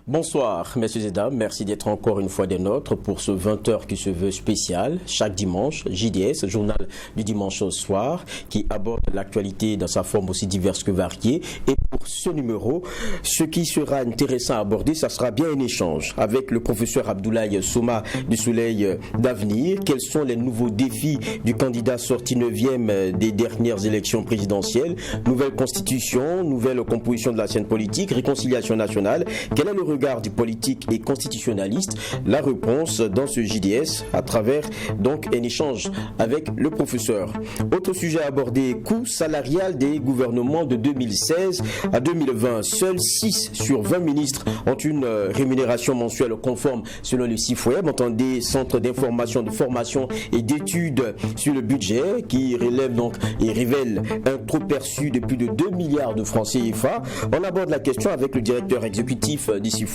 Bonsoir, messieurs et dames. Merci d'être encore une fois des nôtres pour ce 20h qui se veut spécial. Chaque dimanche, JDS, journal du dimanche au soir, qui aborde l'actualité dans sa forme aussi diverse que variée. Et pour ce numéro, ce qui sera intéressant à aborder, ça sera bien un échange avec le professeur Abdoulaye Souma du Soleil d'Avenir. Quels sont les nouveaux défis du candidat sorti 9e des dernières élections présidentielles? Nouvelle constitution, nouvelle composition de la scène politique, réconciliation nationale. Quel est le regard du politique et constitutionnaliste? La réponse dans ce JDS à travers donc un échange avec le professeur. Autre sujet abordé, coût salarial des gouvernements de 2016 à 2020. Seuls 6 sur 20 ministres ont une rémunération mensuelle conforme selon le CIFWEB, entendez Centre d'information, de formation et d'études sur le budget, qui relève donc et révèle un trop perçu de plus de 2 milliards de francs CFA. On aborde la question avec le directeur exécutif du CIFWEB,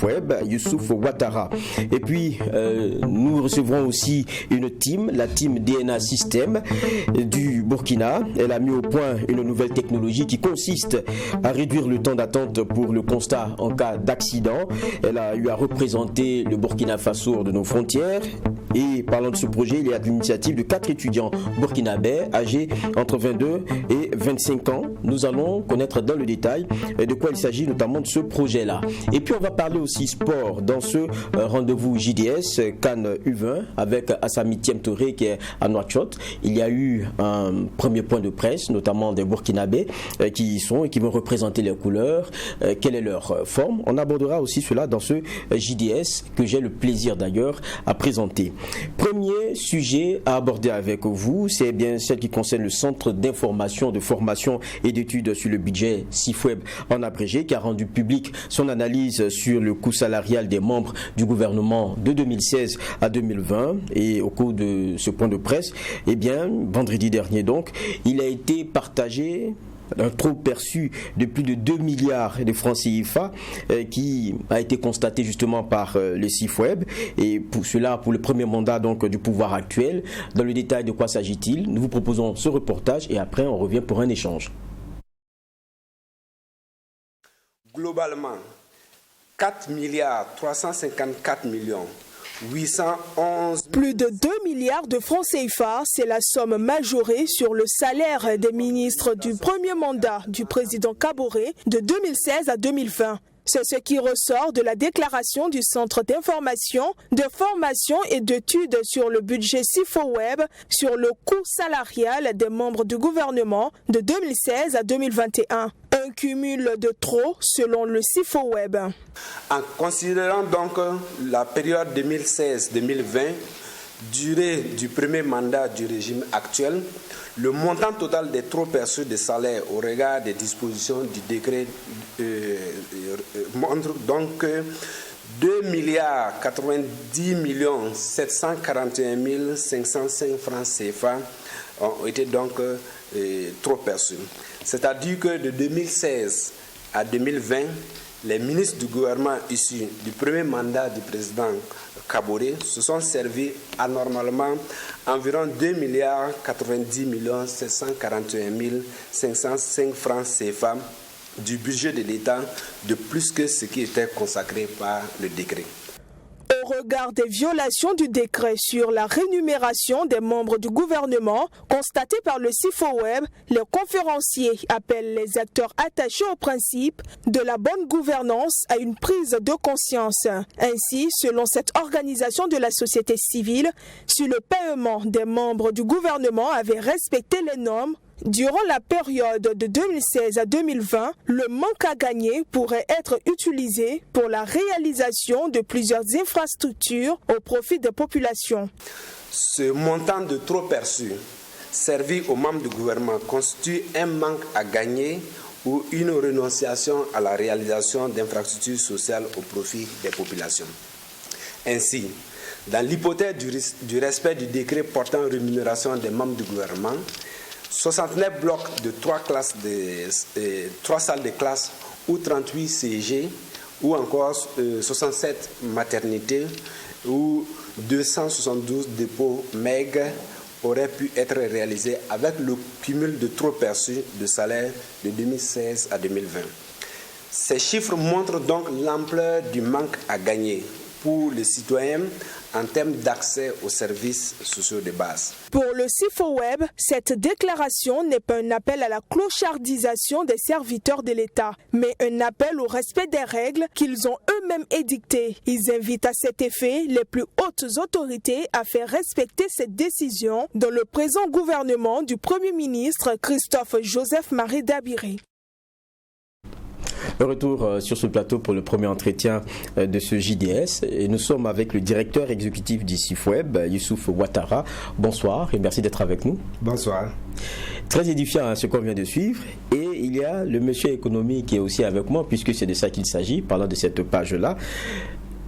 Youssouf Ouattara. Et puis, nous recevrons aussi une team, la team DNA System du Burkina. Elle a mis au point une nouvelle technologie qui consiste à réduire le temps d'attente pour le constat en cas d'accident. Elle a eu à représenter le Burkina Faso de nos frontières. Et parlant de ce projet, il y a l'initiative de 4 étudiants burkinabés âgés entre 22 et 25 ans. Nous allons connaître dans le détail de quoi il s'agit, notamment de ce projet-là. Et puis on va parler aussi sport dans ce rendez-vous JDS Cannes U20 avec Assami Touré qui est à Nouakchott. Il y a eu un premier point de presse, notamment des Burkinabés qui y sont et qui vont représenter les couleurs. Quelle est leur forme? On abordera aussi cela dans ce JDS que j'ai le plaisir d'ailleurs à présenter. Premier sujet à aborder avec vous, c'est bien celle qui concerne le Centre d'information, de formation et d'études sur le budget CIFWEB en abrégé, qui a rendu public son analyse sur le coût salarial des membres du gouvernement de 2016 à 2020. Et au cours de ce point de presse, eh bien, vendredi dernier donc, il a été partagé un trop perçu de plus de 2 milliards de francs CFA qui a été constaté justement par le CIFWEB, et pour cela, pour le premier mandat donc du pouvoir actuel. Dans le détail, de quoi s'agit-il? Nous vous proposons ce reportage et après on revient pour un échange. Globalement, 4 milliards 354 millions 811. Plus de 2 milliards de francs CFA, c'est la somme majorée sur le salaire des ministres du premier mandat du président Kaboré de 2016 à 2020. C'est ce qui ressort de la déclaration du Centre d'information, de formation et d'études sur le budget CIFWEB sur le coût salarial des membres du gouvernement de 2016 à 2021. Un cumul de trop selon le CIFWEB. En considérant donc la période 2016-2020, durée du premier mandat du régime actuel, le montant total des trop perçus de salaire au regard des dispositions du décret montre donc que 2 milliards 90 millions 741 505 francs CFA ont été donc trop perçus. C'est-à-dire que de 2016 à 2020, les ministres du gouvernement issus du premier mandat du président Kaboré se sont servis anormalement environ 2 milliards 90 millions 741 505 francs CFA du budget de l'État, de plus que ce qui était consacré par le décret. Au regard des violations du décret sur la rémunération des membres du gouvernement constatées par le CIFWEB, les conférenciers appellent les acteurs attachés au principe de la bonne gouvernance à une prise de conscience. Ainsi, selon cette organisation de la société civile, si le paiement des membres du gouvernement avait respecté les normes, durant la période de 2016 à 2020, le manque à gagner pourrait être utilisé pour la réalisation de plusieurs infrastructures au profit des populations. Ce montant de trop perçu servi aux membres du gouvernement constitue un manque à gagner ou une renonciation à la réalisation d'infrastructures sociales au profit des populations. Ainsi, dans l'hypothèse du respect du décret portant rémunération des membres du gouvernement, 69 blocs de 3 salles de classe ou 38 CG ou encore 67 maternités ou 272 dépôts MEG auraient pu être réalisés avec le cumul de trop perçus de salaire de 2016 à 2020. Ces chiffres montrent donc l'ampleur du manque à gagner pour les citoyens en termes d'accès aux services sociaux de base. Pour le CIFOWEB, cette déclaration n'est pas un appel à la clochardisation des serviteurs de l'État, mais un appel au respect des règles qu'ils ont eux-mêmes édictées. Ils invitent à cet effet les plus hautes autorités à faire respecter cette décision dans le présent gouvernement du Premier ministre Christophe Joseph-Marie Dabiré. Retour sur ce plateau pour le premier entretien de ce JDS. Et nous sommes avec le directeur exécutif du CIFOWEB, Youssouf Ouattara. Bonsoir et merci d'être avec nous. Bonsoir. Très édifiant ce qu'on vient de suivre. Et il y a le monsieur économie qui est aussi avec moi, puisque c'est de ça qu'il s'agit, parlant de cette page-là.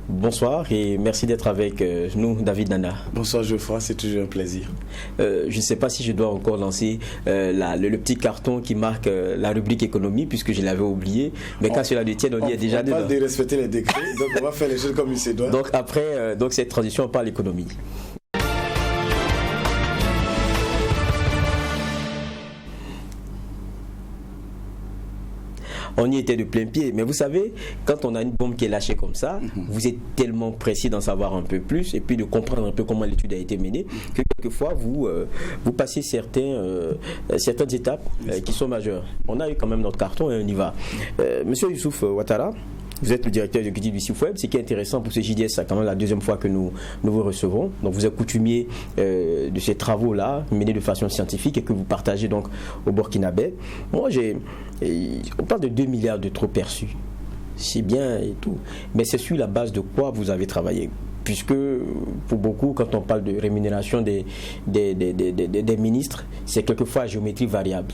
Bonsoir et merci d'être avec nous, David Nana. Bonsoir Geoffroy, c'est toujours un plaisir. Je ne sais pas si je dois encore lancer le petit carton qui marque la rubrique économie, puisque je l'avais oublié. Mais quand cela ne tienne, on y est déjà dedans. On parle de respecter les décrets, donc on va faire les choses comme il se doit. Donc après cette transition, on parle économie. On y était de plein pied. Mais vous savez, quand on a une bombe qui est lâchée comme ça, vous êtes tellement précis d'en savoir un peu plus et puis de comprendre un peu comment l'étude a été menée que quelquefois vous passez certaines étapes qui sont majeures. On a eu quand même notre carton et on y va. Monsieur Youssouf Ouattara, vous êtes le directeur exécutif du CIFOWEB. Ce qui est intéressant pour ce JDS, c'est quand même la deuxième fois que nous vous recevons. Donc vous êtes coutumier de ces travaux-là, menés de façon scientifique et que vous partagez donc au Burkinabé. Moi, on parle de 2 milliards de trop perçus. C'est bien et tout. Mais c'est sur la base de quoi vous avez travaillé? Puisque pour beaucoup, quand on parle de rémunération des ministres, c'est quelquefois à géométrie variable.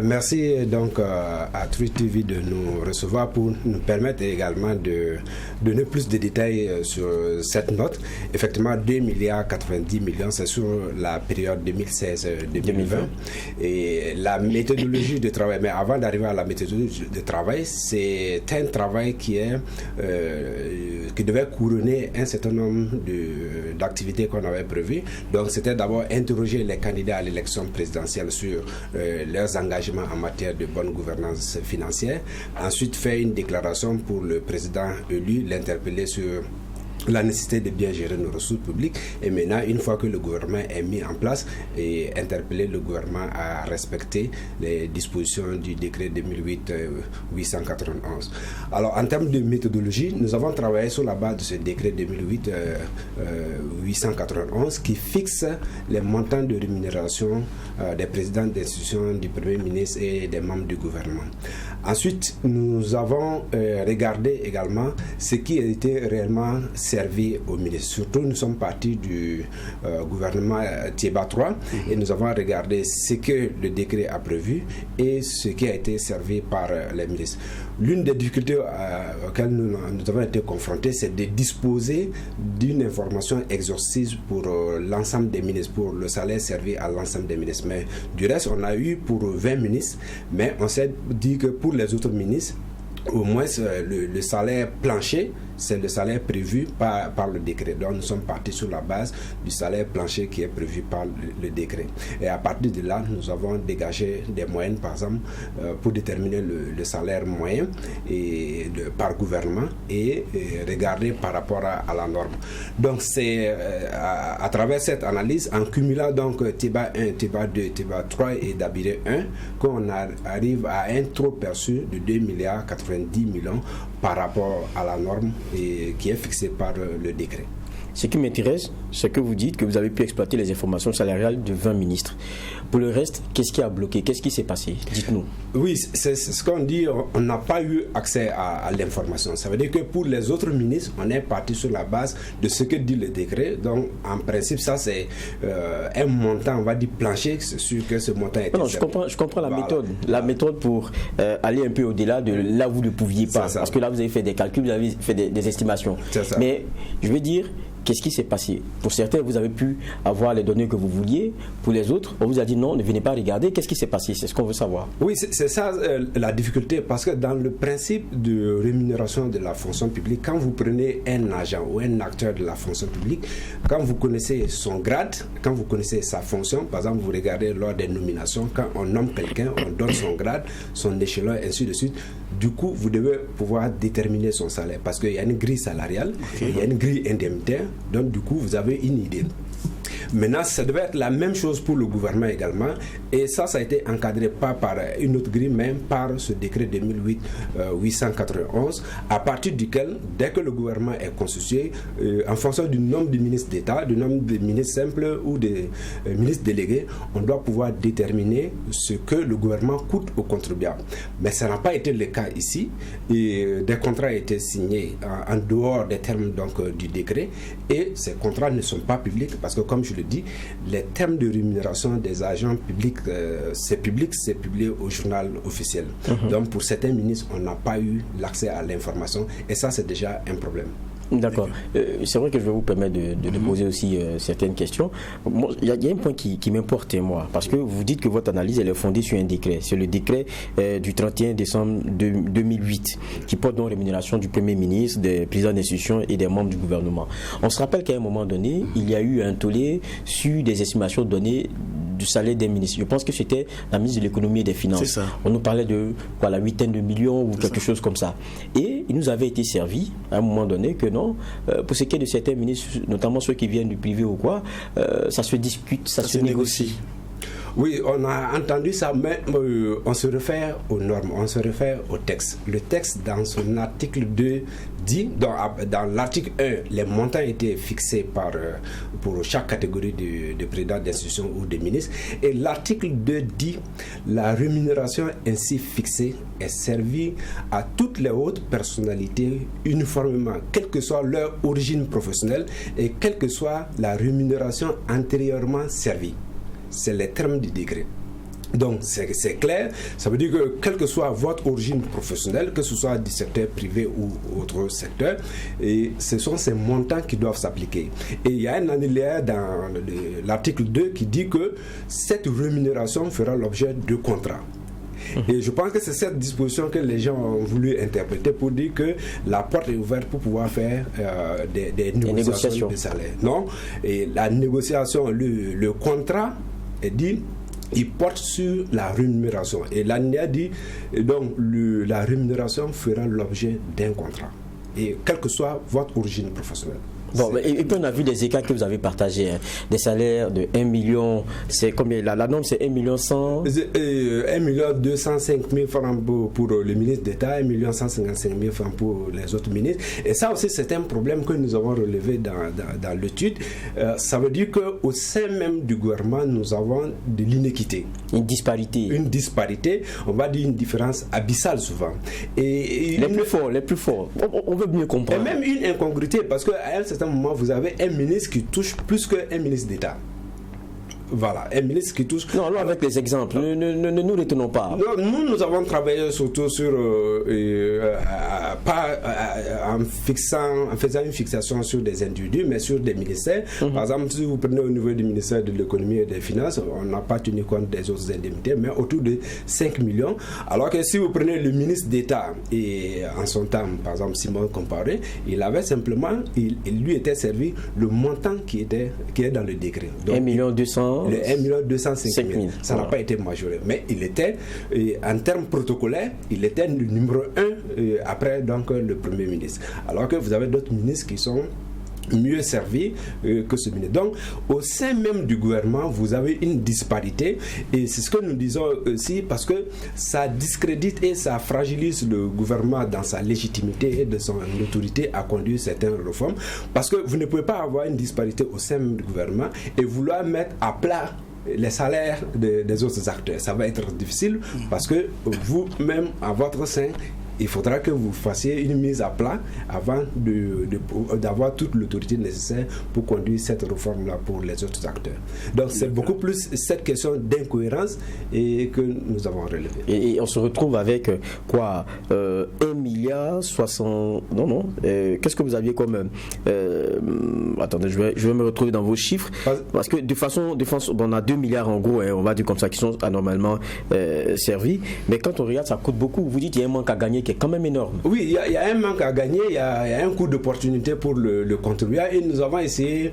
Merci donc à Truth TV de nous recevoir pour nous permettre également de donner plus de détails sur cette note. Effectivement, 2 milliards 90 millions, c'est sur la période 2016-2020. Et la méthodologie de travail, mais avant d'arriver à la méthodologie de travail, c'est un travail qui devait couronner un certain nombre d'activités qu'on avait prévues. Donc c'était d'abord interroger les candidats à l'élection présidentielle sur leurs engagements en matière de bonne gouvernance financière. Ensuite, faire une déclaration pour le président élu, l'interpeller sur la nécessité de bien gérer nos ressources publiques. Et maintenant, une fois que le gouvernement est mis en place, et interpeller le gouvernement à respecter les dispositions du décret 2008-891. Alors, en termes de méthodologie, nous avons travaillé sur la base de ce décret 2008-891 qui fixe les montants de rémunération des présidents d'institutions, du Premier ministre et des membres du gouvernement. Ensuite, nous avons regardé également ce qui a été réellement servi aux ministres. Surtout, nous sommes partis du gouvernement Thiéba 3 et nous avons regardé ce que le décret a prévu et ce qui a été servi par les ministres. L'une des difficultés auxquelles nous avons été confrontés, c'est de disposer d'une information exhaustive pour l'ensemble des ministres, pour le salaire servi à l'ensemble des ministres. Mais du reste, on a eu pour 20 ministres, mais on s'est dit que pour les autres ministres, au moins le salaire plancher, c'est le salaire prévu par le décret. Donc nous sommes partis sur la base du salaire plancher qui est prévu par le décret. Et à partir de là, nous avons dégagé des moyennes, par exemple, pour déterminer le salaire moyen par gouvernement et regarder par rapport à la norme. Donc c'est à travers cette analyse, en cumulant donc Thiéba 1, Thiéba 2, Thiéba 3 et Dabiré 1, qu'on arrive à un trop perçu de 2 milliards 90 millions par rapport à la norme qui est fixée par le décret. Ce qui m'intéresse, c'est que vous dites que vous avez pu exploiter les informations salariales de 20 ministres. Pour le reste, qu'est-ce qui a bloqué? Qu'est-ce qui s'est passé? Dites-nous. Oui, c'est ce qu'on dit, on n'a pas eu accès à l'information. Ça veut dire que pour les autres ministres, on est parti sur la base de ce que dit le décret. Donc, en principe, ça, c'est un montant, on va dire plancher, c'est sûr que ce montant est... Non, je comprends la méthode. La méthode pour aller un peu au-delà de là où vous ne pouviez pas. Parce que là, vous avez fait des calculs, vous avez fait des estimations. Mais, je veux dire, qu'est-ce qui s'est passé? Pour certains, vous avez pu avoir les données que vous vouliez. Pour les autres, on vous a dit non, ne venez pas regarder. Qu'est-ce qui s'est passé? C'est ce qu'on veut savoir. Oui, c'est ça la difficulté, parce que dans le principe de rémunération de la fonction publique, quand vous prenez un agent ou un acteur de la fonction publique, quand vous connaissez son grade, quand vous connaissez sa fonction, par exemple, vous regardez lors des nominations, quand on nomme quelqu'un, on donne son grade, son échelon, ainsi de suite. Du coup, vous devez pouvoir déterminer son salaire, parce qu'il y a une grille salariale, il y a une grille indemnitaire, donc du coup, vous avez une idée. Maintenant, ça devait être la même chose pour le gouvernement également, et ça a été encadré pas par une autre grille, mais par ce décret 2008-891, à partir duquel, dès que le gouvernement est constitué, en fonction du nombre de ministres d'État, du nombre de ministres simples ou de ministres délégués, on doit pouvoir déterminer ce que le gouvernement coûte aux contribuables. Mais ça n'a pas été le cas ici, et des contrats ont été signés en dehors des termes donc, du décret, et ces contrats ne sont pas publics, parce que comme je le dis, les termes de rémunération des agents publics, c'est publié au journal officiel. Donc pour certains ministres, on n'a pas eu l'accès à l'information, et ça c'est déjà un problème. D'accord. C'est vrai que je vais vous permettre de poser aussi certaines questions. Il y a un point qui m'importe, moi, parce que vous dites que votre analyse elle est fondée sur un décret. C'est le décret du 31 décembre 2008 qui porte donc rémunération du Premier ministre, des présidents d'institutions et des membres du gouvernement. On se rappelle qu'à un moment donné, il y a eu un tollé sur des estimations données du salaire des ministres. Je pense que c'était la ministre de l'économie et des finances. On nous parlait de la huitaine de millions ou quelque chose comme ça. Et il nous avait été servi à un moment donné que non, pour ce qui est de certains ministres, notamment ceux qui viennent du privé ou quoi, ça se discute, ça se négocie. Oui, on a entendu ça, mais on se réfère aux normes, on se réfère au texte. Le texte, dans son article 2, dit, dans l'article 1, les montants étaient fixés pour chaque catégorie de présidents d'institutions ou de ministres. Et l'article 2 dit, la rémunération ainsi fixée est servie à toutes les hautes personnalités uniformément, quelle que soit leur origine professionnelle et quelle que soit la rémunération antérieurement servie. C'est les termes du décret. Donc c'est clair, ça veut dire que quelle que soit votre origine professionnelle, que ce soit du secteur privé ou autre secteur, et ce sont ces montants qui doivent s'appliquer. Et il y a un alinéa dans l'article 2 qui dit que cette rémunération fera l'objet de contrats. Et je pense que c'est cette disposition que les gens ont voulu interpréter pour dire que la porte est ouverte pour pouvoir faire des négociations de salaire. Non, et la négociation, le contrat est dit, il porte sur la rémunération. Et l'année dit, donc la rémunération fera l'objet d'un contrat. Et quelle que soit votre origine professionnelle. Bon, et puis on a vu des écarts que vous avez partagés, hein. Des salaires de 1 million, c'est combien? La norme c'est 1 million 100 1 million 205 000 francs pour le ministre d'État, 1 million 155 000 francs pour les autres ministres. Et ça aussi c'est un problème que nous avons relevé dans l'étude. Ça veut dire qu'au sein même du gouvernement, nous avons de l'inéquité. Une disparité. Une disparité, on va dire une différence abyssale souvent. Et les plus forts. On veut mieux comprendre. Et même une incongruité, parce qu'à un certain moment, vous avez un ministre qui touche plus qu'un ministre d'État. Voilà, un ministre qui touche... Non, avec les exemples, ne nous retenons pas. Nous avons travaillé surtout sur... pas en faisant une fixation sur des individus, mais sur des ministères. Par exemple, si vous prenez au niveau du ministère de l'économie et des finances, on n'a pas tenu compte des autres indemnités, mais autour de 5 millions. Alors que si vous prenez le ministre d'État, et en son temps, par exemple, Simon Comparé, il avait simplement... Il lui était servi le montant qui est dans le décret. Donc, 1 200 le 1 205 000. Ça n'a pas été majoré. Mais il était, en termes protocolaires, il était le numéro 1 après donc, le Premier ministre. Alors que vous avez d'autres ministres qui sont mieux servis que ce ministre. Donc, au sein même du gouvernement, vous avez une disparité, et c'est ce que nous disons aussi, parce que ça discrédite et ça fragilise le gouvernement dans sa légitimité et de son autorité à conduire certaines réformes, parce que vous ne pouvez pas avoir une disparité au sein même du gouvernement et vouloir mettre à plat les salaires des autres acteurs. Ça va être difficile parce que vous-même, à votre sein, il faudra que vous fassiez une mise à plat avant d'avoir toute l'autorité nécessaire pour conduire cette réforme-là pour les autres acteurs. Donc c'est beaucoup plus cette question d'incohérence et que nous avons relevé. Et on se retrouve avec quoi 1 milliard 60... Non, qu'est-ce que vous aviez comme... attendez, je vais me retrouver dans vos chiffres. Parce que de façon on a 2 milliards en gros, on va dire comme ça, qui sont anormalement servis. Mais quand on regarde, ça coûte beaucoup. Vous dites qu'il y a un manque à gagner qui est quand même énorme. Oui, il y a un manque à gagner, il y a un coût d'opportunité pour le contribuable et nous avons essayé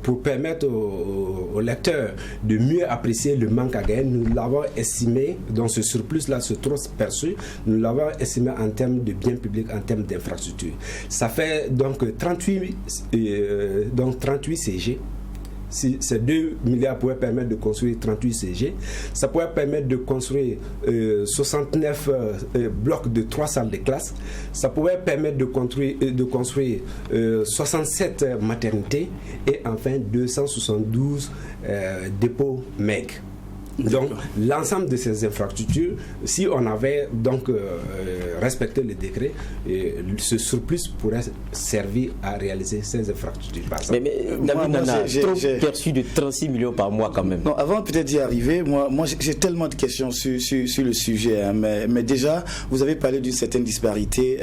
pour permettre aux lecteurs de mieux apprécier le manque à gagner. Nous l'avons estimé, dans ce surplus-là, ce trop perçu, nous l'avons estimé en termes de biens publics, en termes d'infrastructures. Ça fait donc 38 CG. Si ces 2 milliards pouvaient permettre de construire 38 CG, ça pourrait permettre de construire 69 blocs de 3 salles de classe, ça pourrait permettre de construire 67 maternités et enfin 272 dépôts MEG. Donc l'ensemble de ces infrastructures, si on avait donc respecté le décret, ce surplus pourrait servir à réaliser ces infrastructures. Mais David Nana, trop perçu de 36 millions par mois quand même. Non, avant peut-être d'y arriver, moi j'ai tellement de questions sur le sujet, hein, mais déjà vous avez parlé d'une certaine disparité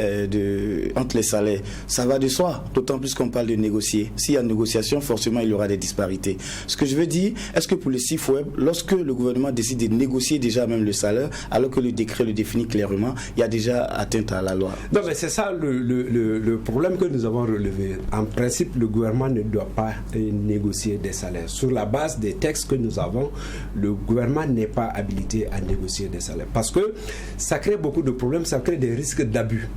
entre les salaires. Ça va de soi, d'autant plus qu'on parle de négocier. S'il y a négociation, forcément il y aura des disparités. Ce que je veux dire, est-ce que pour le CIFOEB, lorsque le gouvernement décide de négocier déjà même le salaire, alors que le décret le définit clairement, il y a déjà atteinte à la loi? Non, mais c'est ça le problème que nous avons relevé. En principe, le gouvernement ne doit pas négocier des salaires. Sur la base des textes que nous avons, le gouvernement n'est pas habilité à négocier des salaires. Parce que ça crée beaucoup de problèmes, ça crée des risques d'abus.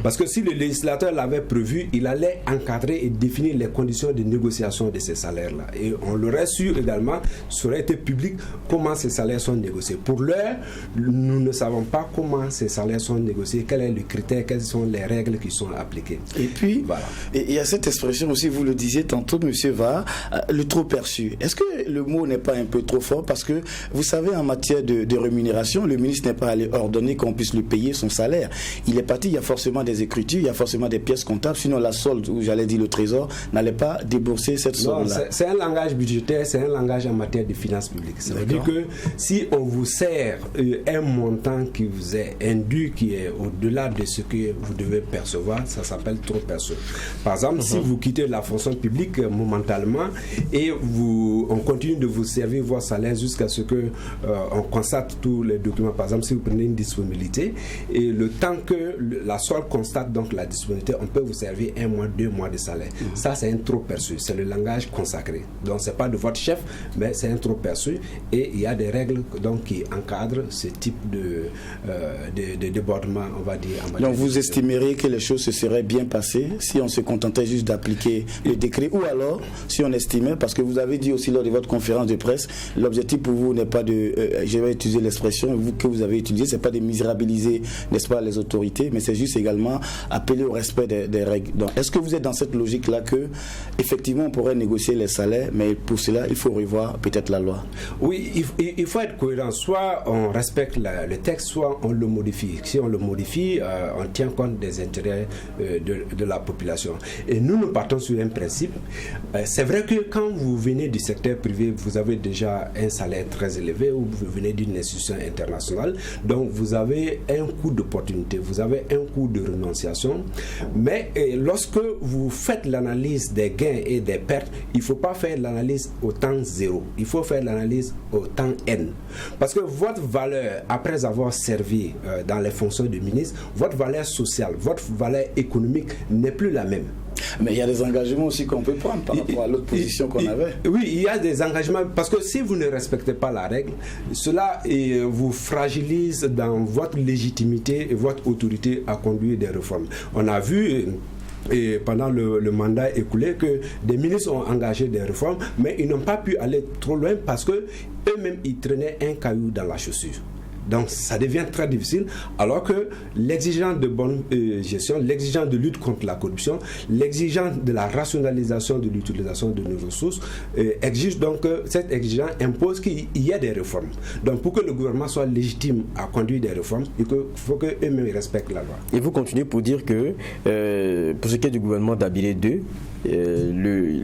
Parce que si le législateur l'avait prévu, il allait encadrer et définir les conditions de négociation de ces salaires-là. Et on l'aurait su également, ça aurait été public, comment ces salaires sont négociés. Pour l'heure, nous ne savons pas comment ces salaires sont négociés, quel est le critère, quelles sont les règles qui sont appliquées. Et puis, voilà. Il y a cette expression aussi, vous le disiez tantôt, monsieur Va, le trop perçu. Est-ce que le mot n'est pas un peu trop fort? Parce que, vous savez, en matière de rémunération, le ministre n'est pas allé ordonner qu'on puisse lui payer son salaire. Il est parti, il y a forcément des écritures, il y a forcément des pièces comptables, sinon la solde, ou j'allais dire le trésor, n'allait pas débourser cette somme-là. C'est un langage budgétaire, c'est un langage en matière de finances publiques. Ça veut dire que si on vous sert un montant qui vous est indu, qui est au-delà de ce que vous devez percevoir, ça s'appelle trop perçu. Par exemple, si vous quittez la fonction publique momentanément et on continue de vous servir vos salaires jusqu'à ce que on constate tous les documents, par exemple, si vous prenez une disponibilité, et le temps que la solde constate donc la disponibilité, on peut vous servir 1 mois, 2 mois de salaire. Ça, c'est un trop perçu. C'est le langage consacré. Donc, c'est pas de votre chef, mais c'est un trop perçu. Et il y a des règles donc qui encadrent ce type de débordement, on va dire. Donc, vous estimeriez que les choses se seraient bien passées si on se contentait juste d'appliquer le décret, ou alors si on estimait, parce que vous avez dit aussi lors de votre conférence de presse, l'objectif pour vous n'est pas de, je vais utiliser l'expression que vous avez utilisée, c'est pas de misérabiliser, n'est-ce pas, les autorités, mais c'est juste également appeler au respect des règles. Donc, est-ce que vous êtes dans cette logique-là que, effectivement, on pourrait négocier les salaires, mais pour cela, il faut revoir peut-être la loi? Oui, il faut être cohérent. Soit on respecte le texte, soit on le modifie. Si on le modifie, on tient compte des intérêts de la population. Et nous partons sur un principe. C'est vrai que quand vous venez du secteur privé, vous avez déjà un salaire très élevé, ou vous venez d'une institution internationale, donc vous avez un coût d'opportunité, vous avez un coût de renonciation, mais lorsque vous faites l'analyse des gains et des pertes, il ne faut pas faire l'analyse au temps 0, il faut faire l'analyse au temps N, parce que votre valeur, après avoir servi dans les fonctions de ministre, votre valeur sociale, votre valeur économique n'est plus la même. Mais il y a des engagements aussi qu'on peut prendre par rapport à l'autre position qu'on avait. Oui, il y a des engagements, parce que si vous ne respectez pas la règle, cela vous fragilise dans votre légitimité et votre autorité à conduire des réformes. On a vu pendant le mandat écoulé que des ministres ont engagé des réformes, mais ils n'ont pas pu aller trop loin parce que eux-mêmes ils traînaient un caillou dans la chaussure. Donc ça devient très difficile, alors que l'exigence de bonne gestion, l'exigence de lutte contre la corruption, l'exigence de la rationalisation de l'utilisation de nos ressources exige donc, cette exigence impose qu'il y ait des réformes. Donc pour que le gouvernement soit légitime à conduire des réformes, il faut qu'eux-mêmes respectent la loi. Et vous continuez pour dire que pour ce qui est du gouvernement d'Abilé 2,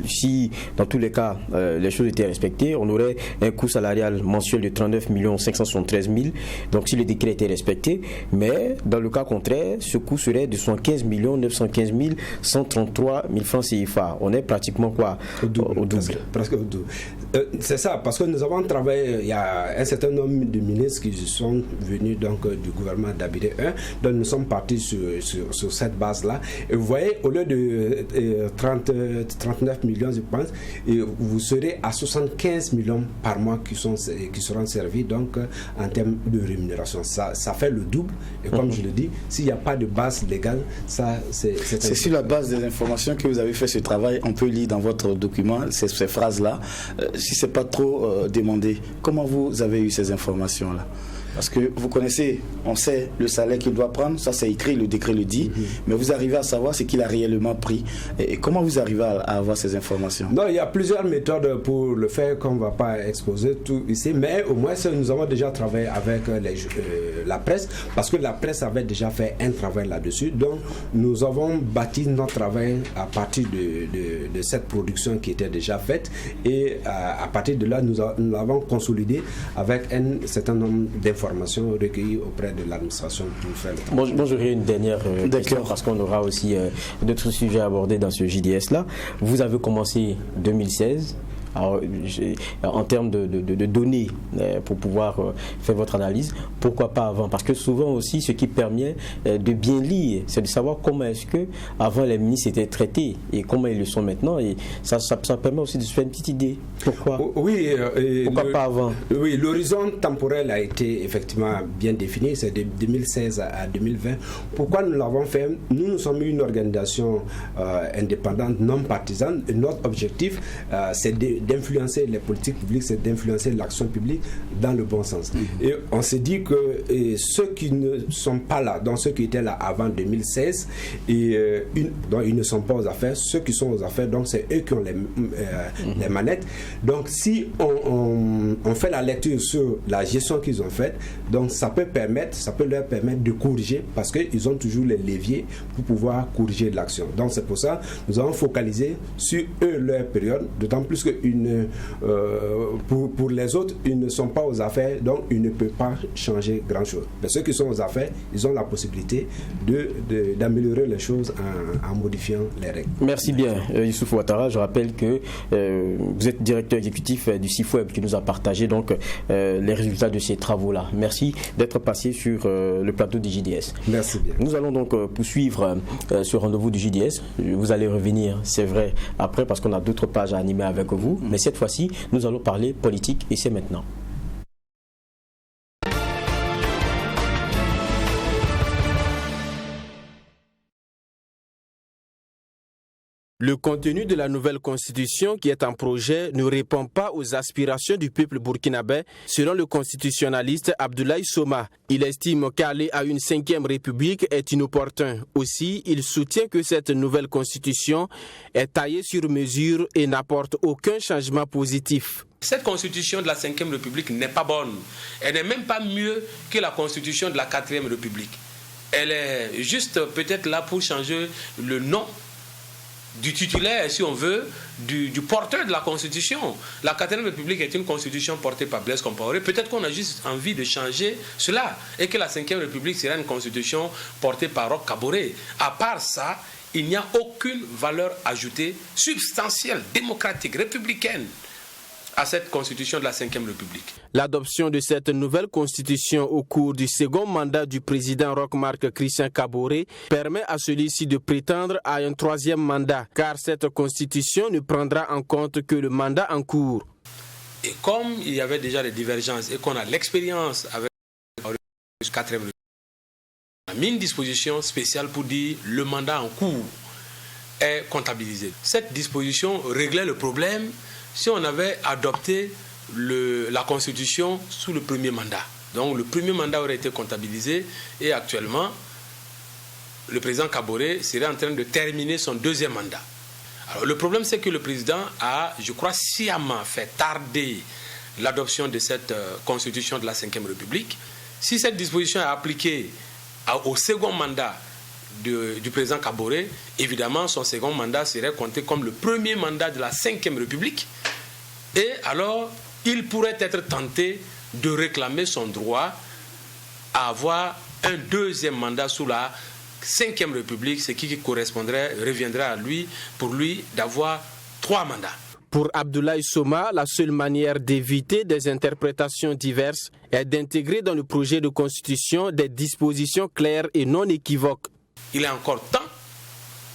si dans tous les cas les choses étaient respectées, on aurait un coût salarial mensuel de 39 573 000, donc si le décret était respecté, mais dans le cas contraire, ce coût serait de 75 915 133 000 francs CFA. On est pratiquement quoi au double. Presque au double. C'est ça, parce que nous avons travaillé, il y a un certain nombre de ministres qui sont venus donc du gouvernement d'Abilé 1, donc nous sommes partis sur cette base-là, et vous voyez, au lieu de 39 millions, je pense, et vous serez à 75 millions par mois qui seront servis donc en termes de rémunération. Ça fait le double, et comme je le dis, s'il n'y a pas de base légale, c'est sur la base des informations que vous avez fait ce travail. On peut lire dans votre document ces phrases-là. Si ce n'est pas trop demandé, comment vous avez eu ces informations-là? Parce que vous connaissez, on sait le salaire qu'il doit prendre, ça c'est écrit, le décret le dit, mais vous arrivez à savoir ce qu'il a réellement pris. Et comment vous arrivez à avoir ces informations? Non, il y a plusieurs méthodes pour le faire qu'on ne va pas exposer tout ici, mais au moins nous avons déjà travaillé avec la presse, parce que la presse avait déjà fait un travail là-dessus. Donc nous avons bâti notre travail à partir de cette production qui était déjà faite, et à partir de là, nous l'avons consolidé avec un certain nombre d'informations recueillies auprès de l'administration pour faire le travail. Bon, j'aurai une dernière question, parce qu'on aura aussi d'autres sujets abordés dans ce JDS-là. Vous avez commencé 2016. Alors, en termes de données pour pouvoir faire votre analyse, pourquoi pas avant? Parce que souvent aussi, ce qui permet de bien lire, c'est de savoir comment est-ce que avant les ministres étaient traités et comment ils le sont maintenant, et ça permet aussi de se faire une petite idée. Pourquoi? Oui, pourquoi pas avant? Oui, l'horizon temporel a été effectivement bien défini, c'est de 2016 à 2020. Pourquoi nous l'avons fait? Nous sommes une organisation indépendante, non partisane, et notre objectif, c'est d'influencer les politiques publiques, c'est d'influencer l'action publique dans le bon sens. Et on s'est dit que ceux qui ne sont pas là, donc ceux qui étaient là avant 2016, donc ils ne sont pas aux affaires. Ceux qui sont aux affaires, donc c'est eux qui ont les manettes. Donc si on fait la lecture sur la gestion qu'ils ont faite, donc ça peut leur permettre de corriger, parce qu'ils ont toujours les leviers pour pouvoir corriger l'action. Donc c'est pour ça que nous avons focalisé sur eux, leur période, d'autant plus que pour les autres, ils ne sont pas aux affaires, donc ils ne peuvent pas changer grand-chose. Mais ceux qui sont aux affaires, ils ont la possibilité d'améliorer les choses en modifiant les règles. Merci bien, Youssouf Ouattara. Je rappelle que vous êtes directeur exécutif du Cifweb, qui nous a partagé donc les résultats de ces travaux-là. Merci d'être passé sur le plateau du JDS. Merci bien. Nous allons donc poursuivre ce rendez-vous du JDS. Vous allez revenir, c'est vrai, après, parce qu'on a d'autres pages à animer avec vous. Mais cette fois-ci, nous allons parler politique, et c'est maintenant. Le contenu de la nouvelle constitution qui est en projet ne répond pas aux aspirations du peuple burkinabé, selon le constitutionnaliste Abdoulaye Soma. Il estime qu'aller à une 5e république est inopportun. Aussi, il soutient que cette nouvelle constitution est taillée sur mesure et n'apporte aucun changement positif. Cette constitution de la 5e république n'est pas bonne. Elle n'est même pas mieux que la constitution de la 4e république. Elle est juste peut-être là pour changer le nom du titulaire, si on veut, du porteur de la Constitution. La 4e République est une Constitution portée par Blaise Compaoré. Peut-être qu'on a juste envie de changer cela, et que la 5e République sera une Constitution portée par Roch Kaboré. À part ça, il n'y a aucune valeur ajoutée substantielle, démocratique, républicaine à cette constitution de la 5e République. L'adoption de cette nouvelle constitution au cours du second mandat du président Roch-Marc Christian Kaboré permet à celui-ci de prétendre à un 3e mandat, car cette constitution ne prendra en compte que le mandat en cours. Et comme il y avait déjà des divergences et qu'on a l'expérience avec la 4e République, on a mis une disposition spéciale pour dire le mandat en cours est comptabilisé. Cette disposition réglait le problème si on avait adopté la Constitution sous le premier mandat. Donc le premier mandat aurait été comptabilisé et actuellement, le président Kaboré serait en train de terminer son deuxième mandat. Alors, le problème, c'est que le président a, je crois, sciemment fait tarder l'adoption de cette constitution de la Ve République. Si cette disposition est appliquée au second mandat du président Kaboré, évidemment, son second mandat serait compté comme le premier mandat de la Ve République. Et alors, il pourrait être tenté de réclamer son droit à avoir un deuxième mandat sous la Ve République, ce qui reviendrait à lui, pour lui, d'avoir 3 mandats. Pour Abdoulaye Soma, la seule manière d'éviter des interprétations diverses est d'intégrer dans le projet de constitution des dispositions claires et non équivoques. Il est encore temps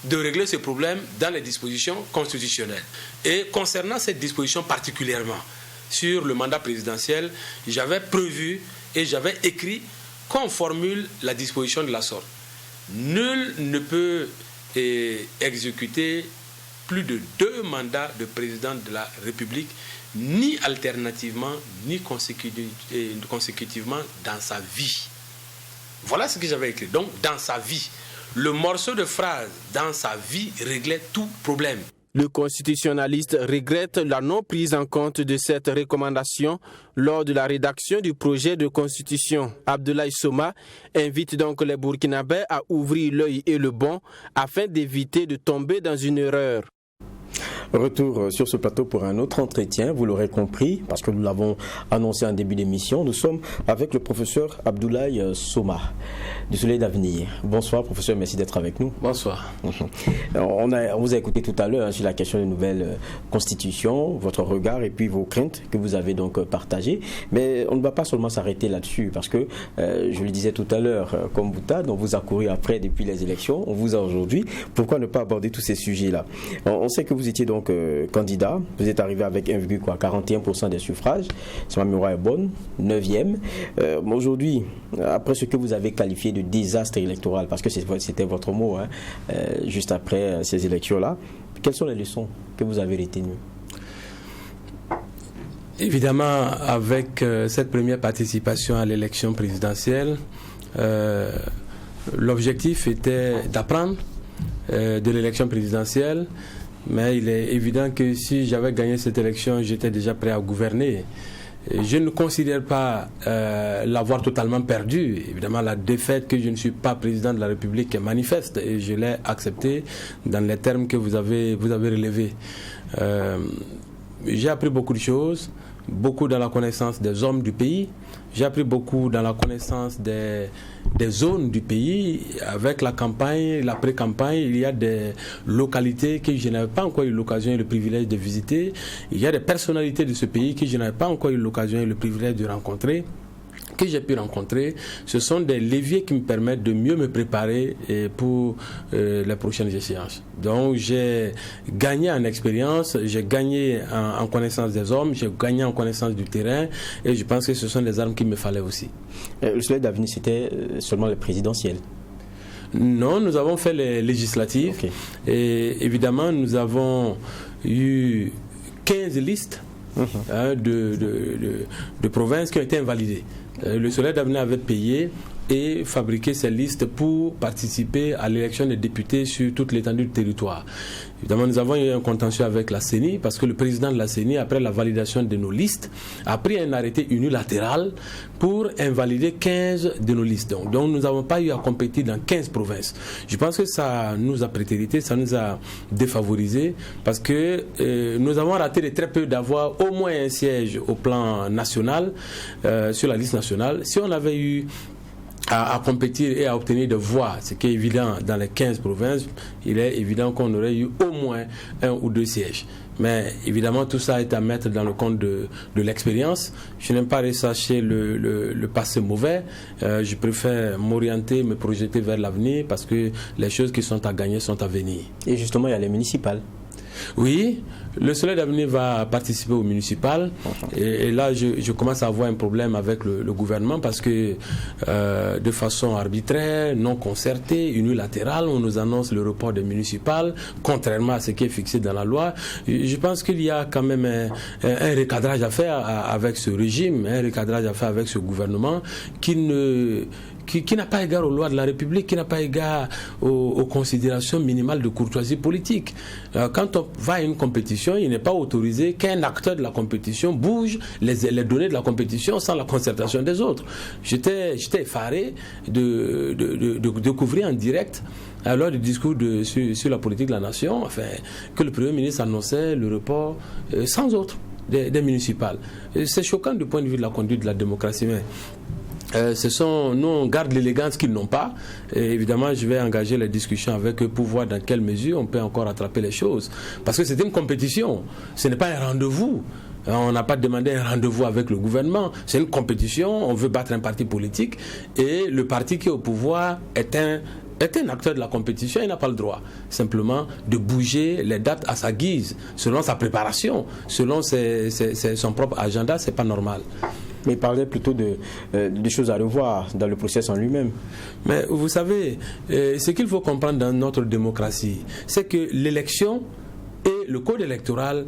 de régler ce problème dans les dispositions constitutionnelles. Et concernant cette disposition particulièrement, sur le mandat présidentiel, j'avais prévu et j'avais écrit qu'on formule la disposition de la sorte. Nul ne peut exécuter plus de 2 mandats de président de la République, ni alternativement, ni consécutivement dans sa vie. Voilà ce que j'avais écrit. Donc, dans sa vie. Le morceau de phrase « dans sa vie » réglait tout problème. Le constitutionnaliste regrette la non prise en compte de cette recommandation lors de la rédaction du projet de constitution. Abdoulaye Soma invite donc les Burkinabés à ouvrir l'œil et le bon afin d'éviter de tomber dans une erreur. Retour sur ce plateau pour un autre entretien, vous l'aurez compris, parce que nous l'avons annoncé en début d'émission. Nous sommes avec le professeur Abdoulaye Soma, du Soleil d'Avenir. Bonsoir professeur, merci d'être avec nous. Bonsoir. On vous a écouté tout à l'heure sur la question de nouvelle constitution, votre regard et puis vos craintes que vous avez donc partagées. Mais on ne va pas seulement s'arrêter là-dessus, parce que, je le disais tout à l'heure, comme Boutade, on vous a couru après depuis les élections, on vous a aujourd'hui. Pourquoi ne pas aborder tous ces sujets-là? On sait que vous étiez donc candidat, vous êtes arrivé avec 1,41% des suffrages, si ma mémoire est bonne, 9e. Aujourd'hui, après ce que vous avez qualifié de désastre électoral, parce que c'était votre mot, juste après ces élections-là, quelles sont les leçons que vous avez retenues? Évidemment, avec cette première participation à l'élection présidentielle, l'objectif était d'apprendre de l'élection présidentielle. Mais il est évident que si j'avais gagné cette élection, j'étais déjà prêt à gouverner. Je ne considère pas l'avoir totalement perdu. Évidemment, la défaite que je ne suis pas président de la République est manifeste et je l'ai acceptée dans les termes que vous avez relevés. J'ai appris beaucoup de choses, beaucoup dans la connaissance des hommes du pays. J'ai appris beaucoup dans la connaissance des zones du pays. Avec la campagne, la pré-campagne, il y a des localités que je n'avais pas encore eu l'occasion et le privilège de visiter. Il y a des personnalités de ce pays que je n'avais pas encore eu l'occasion et le privilège de rencontrer. Que j'ai pu rencontrer, ce sont des leviers qui me permettent de mieux me préparer pour les prochaines échéances. Donc j'ai gagné en expérience, j'ai gagné en connaissance des hommes, j'ai gagné en connaissance du terrain et je pense que ce sont des armes qu'il me fallait aussi. Le Soleil d'Avenir, c'était seulement les présidentielles? Non, nous avons fait les législatives. Okay. Et évidemment, nous avons eu 15 listes de provinces qui ont été invalidées. Le Soleil d'Avenir avait payé et fabriqué ces listes pour participer à l'élection des députés sur toute l'étendue du territoire. Évidemment, nous avons eu un contentieux avec la CENI parce que le président de la CENI, après la validation de nos listes, a pris un arrêté unilatéral pour invalider 15 de nos listes. Donc nous n'avons pas eu à compétir dans 15 provinces. Je pense que ça nous a prétérité, ça nous a défavorisé parce que nous avons raté de très peu d'avoir au moins un siège au plan national, sur la liste nationale. Si on avait eu à compétir et à obtenir des voix, ce qui est évident dans les 15 provinces, il est évident qu'on aurait eu au moins 1 ou 2 sièges. Mais évidemment, tout ça est à mettre dans le compte de l'expérience. Je n'aime pas ressacher le passé mauvais. Je préfère m'orienter, me projeter vers l'avenir parce que les choses qui sont à gagner sont à venir. Et justement, il y a les municipales. Oui, le Soleil d'avenir va participer au municipal et là je commence à avoir un problème avec le gouvernement parce que de façon arbitraire, non concertée, unilatérale, on nous annonce le report des municipales contrairement à ce qui est fixé dans la loi. Je pense qu'il y a quand même un recadrage à faire avec ce régime, un recadrage à faire avec ce gouvernement qui n'a pas égard aux lois de la République, qui n'a pas égard aux considérations minimales de courtoisie politique. Quand on va à une compétition, il n'est pas autorisé qu'un acteur de la compétition bouge les données de la compétition sans la concertation des autres. J'étais effaré de découvrir en direct, lors du discours sur la politique de la nation, que le Premier ministre annonçait le report sans autre des municipales. C'est choquant du point de vue de la conduite de la démocratie. Mais nous on garde l'élégance qu'ils n'ont pas et évidemment je vais engager les discussions avec eux pour voir dans quelle mesure on peut encore rattraper les choses parce que c'est une compétition, ce n'est pas un rendez-vous. On n'a pas demandé un rendez-vous avec le gouvernement, c'est une compétition, on veut battre un parti politique et le parti qui est au pouvoir est un acteur de la compétition, il n'a pas le droit simplement de bouger les dates à sa guise, selon sa préparation, selon son propre agenda, c'est pas normal. Mais il parlait plutôt de choses à revoir dans le processus en lui-même. Mais vous savez, ce qu'il faut comprendre dans notre démocratie, c'est que l'élection et le code électoral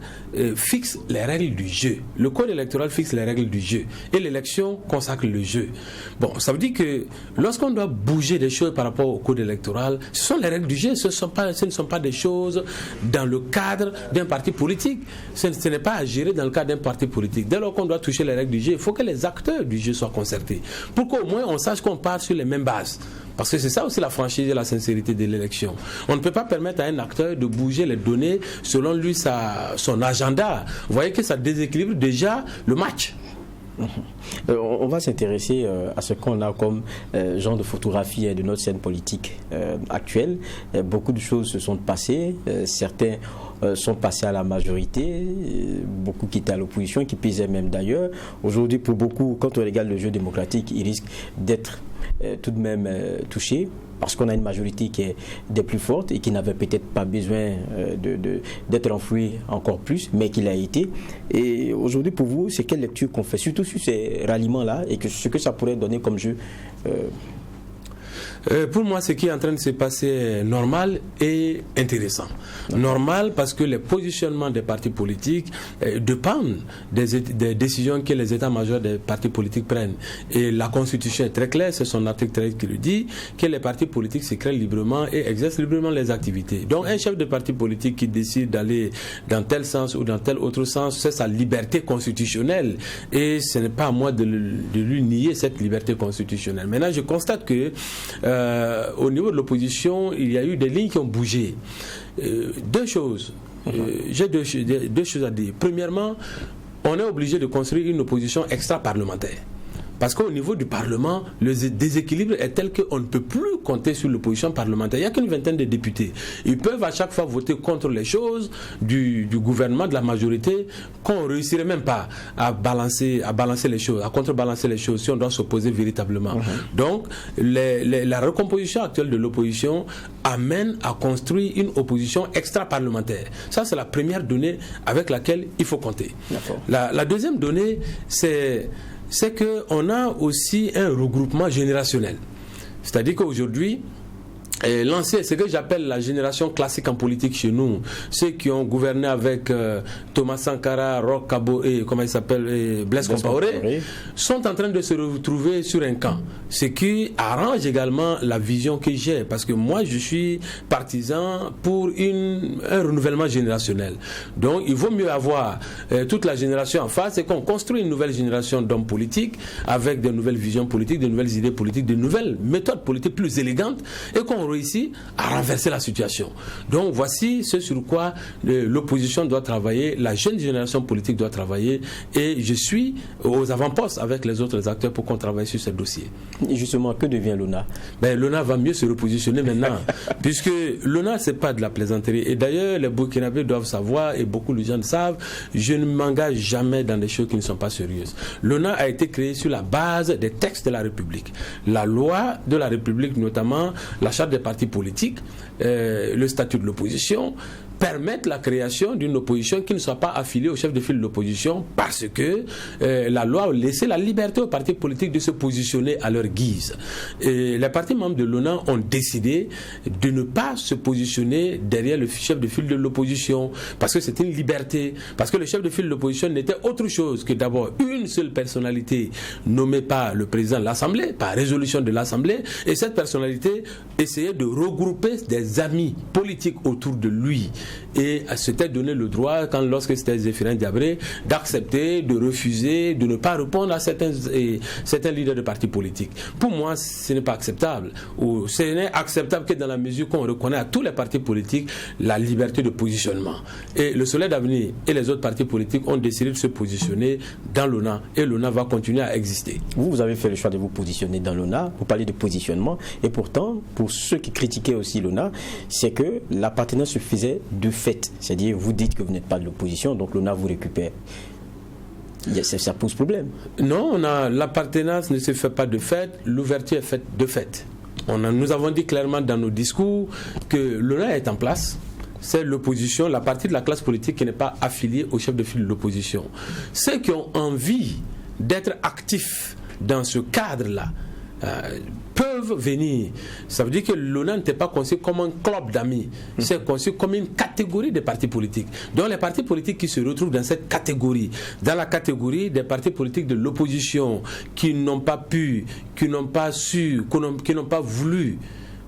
fixe les règles du jeu. Le code électoral fixe les règles du jeu et l'élection consacre le jeu. Bon, ça veut dire que lorsqu'on doit bouger des choses par rapport au code électoral, ce sont les règles du jeu, ce ne sont pas des choses dans le cadre d'un parti politique. Ce n'est pas à gérer dans le cadre d'un parti politique. Dès lors qu'on doit toucher les règles du jeu, il faut que les acteurs du jeu soient concertés pour qu'au moins on sache qu'on part sur les mêmes bases. Parce que c'est ça aussi la franchise et la sincérité de l'élection. On ne peut pas permettre à un acteur de bouger les données selon lui son agenda. Vous voyez que ça déséquilibre déjà le match. On va s'intéresser à ce qu'on a comme genre de photographie de notre scène politique actuelle. Beaucoup de choses se sont passées. Certains sont passés à la majorité, beaucoup qui étaient à l'opposition, qui pesaient même d'ailleurs. Aujourd'hui, pour beaucoup, quand on regarde le jeu démocratique, il risque d'être tout de même touché parce qu'on a une majorité qui est des plus fortes et qui n'avait peut-être pas besoin d'être enfouie encore plus, mais qui l'a été. Et aujourd'hui, pour vous, c'est quelle lecture qu'on fait, surtout sur ces ralliements-là et ce que ça pourrait donner comme jeu Pour moi, ce qui est en train de se passer est normal et intéressant. Normal parce que les positionnements des partis politiques dépendent des décisions que les états-majors des partis politiques prennent. Et la Constitution est très claire, c'est son article 13 qui le dit, que les partis politiques se créent librement et exercent librement les activités. Donc un chef de parti politique qui décide d'aller dans tel sens ou dans tel autre sens, c'est sa liberté constitutionnelle. Et ce n'est pas à moi de lui nier cette liberté constitutionnelle. Maintenant, je constate que au niveau de l'opposition, il y a eu des lignes qui ont bougé. Deux choses. J'ai deux choses à dire. Premièrement, on est obligé de construire une opposition extra-parlementaire. Parce qu'au niveau du Parlement, le déséquilibre est tel qu'on ne peut plus compter sur l'opposition parlementaire. Il n'y a qu'une vingtaine de députés. Ils peuvent à chaque fois voter contre les choses du gouvernement, de la majorité, qu'on ne réussirait même pas à balancer les choses, à contrebalancer les choses si on doit s'opposer véritablement. Donc, la recomposition actuelle de l'opposition amène à construire une opposition extra-parlementaire. Ça, c'est la première donnée avec laquelle il faut compter. La deuxième donnée, c'est qu'on a aussi un regroupement générationnel. C'est-à-dire qu'aujourd'hui, l'ancien, ce que j'appelle la génération classique en politique chez nous, ceux qui ont gouverné avec Thomas Sankara, Roch Kabore et Blaise Compaoré, sont en train de se retrouver sur un camp. Ce qui arrange également la vision que j'ai, parce que moi je suis partisan pour un renouvellement générationnel. Donc il vaut mieux avoir toute la génération en face et qu'on construit une nouvelle génération d'hommes politiques avec de nouvelles visions politiques, de nouvelles idées politiques, de nouvelles méthodes politiques plus élégantes et qu'on réussit à renverser la situation. Donc voici ce sur quoi l'opposition doit travailler, la jeune génération politique doit travailler et je suis aux avant-postes avec les autres acteurs pour qu'on travaille sur ce dossier. Et justement, que devient l'ONA? L'ONA va mieux se repositionner maintenant puisque l'ONA c'est pas de la plaisanterie et d'ailleurs les Burkinabés doivent savoir et beaucoup de gens le savent, je ne m'engage jamais dans des choses qui ne sont pas sérieuses. L'ONA a été créée sur la base des textes de la République. La loi de la République, notamment la charte des partis politiques, le statut de l'opposition, permettre la création d'une opposition qui ne soit pas affiliée au chef de file de l'opposition, parce que la loi a laissé la liberté aux partis politiques de se positionner à leur guise. Et les partis membres de l'ONA ont décidé de ne pas se positionner derrière le chef de file de l'opposition, parce que c'est une liberté, parce que le chef de file de l'opposition n'était autre chose que d'abord une seule personnalité nommée par le président de l'Assemblée, par résolution de l'Assemblée, et cette personnalité essayait de regrouper des amis politiques autour de lui, et s'était donné le droit, lorsque c'était Zéphirin Diabré, d'accepter, de refuser, de ne pas répondre à certains leaders de partis politiques. Pour moi, ce n'est pas acceptable. Ou ce n'est acceptable que dans la mesure qu'on reconnaît à tous les partis politiques la liberté de positionnement. Et le Soleil d'avenir et les autres partis politiques ont décidé de se positionner dans l'ONA, et l'ONA va continuer à exister. Vous avez fait le choix de vous positionner dans l'ONA, vous parlez de positionnement, et pourtant, pour ceux qui critiquaient aussi l'ONA, c'est que l'appartenance se faisait de fait. C'est-à-dire, vous dites que vous n'êtes pas de l'opposition, donc l'ONA vous récupère. Ça pose problème. Non, l'appartenance ne se fait pas de fait, l'ouverture est faite de fait. Nous avons dit clairement dans nos discours que l'ONA est en place. C'est l'opposition, la partie de la classe politique qui n'est pas affiliée au chef de file de l'opposition. Ceux qui ont envie d'être actifs dans ce cadre-là peuvent venir. Ça veut dire que l'ONA n'était pas conçu comme un club d'amis, c'est conçu comme une catégorie de partis politiques. Donc les partis politiques qui se retrouvent dans cette catégorie, dans la catégorie des partis politiques de l'opposition qui n'ont pas pu, qui n'ont pas su, qui n'ont pas voulu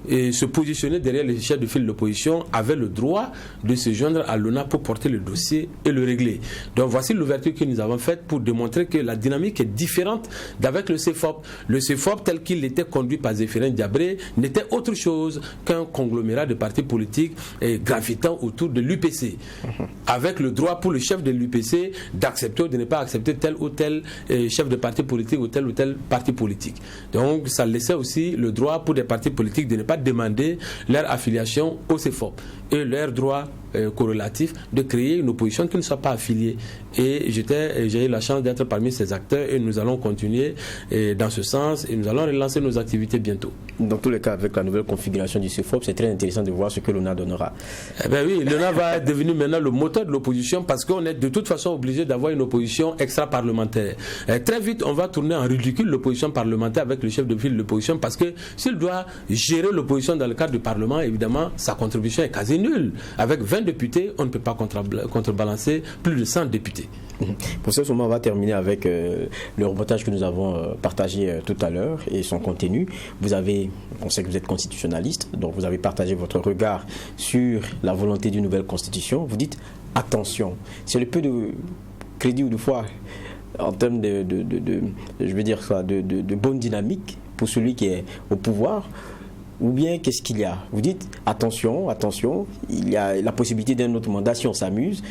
se positionner derrière les chefs de file de l'opposition, avaient le droit de se joindre à l'ONA pour porter le dossier et le régler. Donc voici l'ouverture que nous avons faite pour démontrer que la dynamique est différente d'avec le CFOP. Le CFOP tel qu'il était conduit par Zéphirin Diabré n'était autre chose qu'un conglomérat de partis politiques gravitant autour de l'UPC, avec le droit pour le chef de l'UPC d'accepter ou de ne pas accepter tel ou tel chef de parti politique ou tel parti politique. Donc ça laissait aussi le droit pour des partis politiques de ne pas demander leur affiliation au CFOP et leur droit corrélatif de créer une opposition qui ne soit pas affiliée. Et j'ai eu la chance d'être parmi ces acteurs, et nous allons continuer dans ce sens, et nous allons relancer nos activités bientôt. Dans tous les cas, avec la nouvelle configuration du CFOP, c'est très intéressant de voir ce que l'ONA donnera. Eh bien oui, l'ONA va devenir maintenant le moteur de l'opposition, parce qu'on est de toute façon obligé d'avoir une opposition extra-parlementaire. Très vite, on va tourner en ridicule l'opposition parlementaire avec le chef de file de l'opposition, parce que s'il doit gérer l'opposition dans le cadre du Parlement, évidemment, sa contribution est quasi nulle. Avec 20 députés, on ne peut pas contrebalancer plus de 100 députés. Pour ce moment, on va terminer avec le reportage que nous avons partagé tout à l'heure et son contenu. On sait que vous êtes constitutionnaliste, donc vous avez partagé votre regard sur la volonté d'une nouvelle constitution. Vous dites attention, c'est le peu de crédit ou de foi en termes de bonne dynamique pour celui qui est au pouvoir. Ou bien qu'est-ce qu'il y a? Vous dites attention, il y a la possibilité d'un autre mandat si on s'amuse.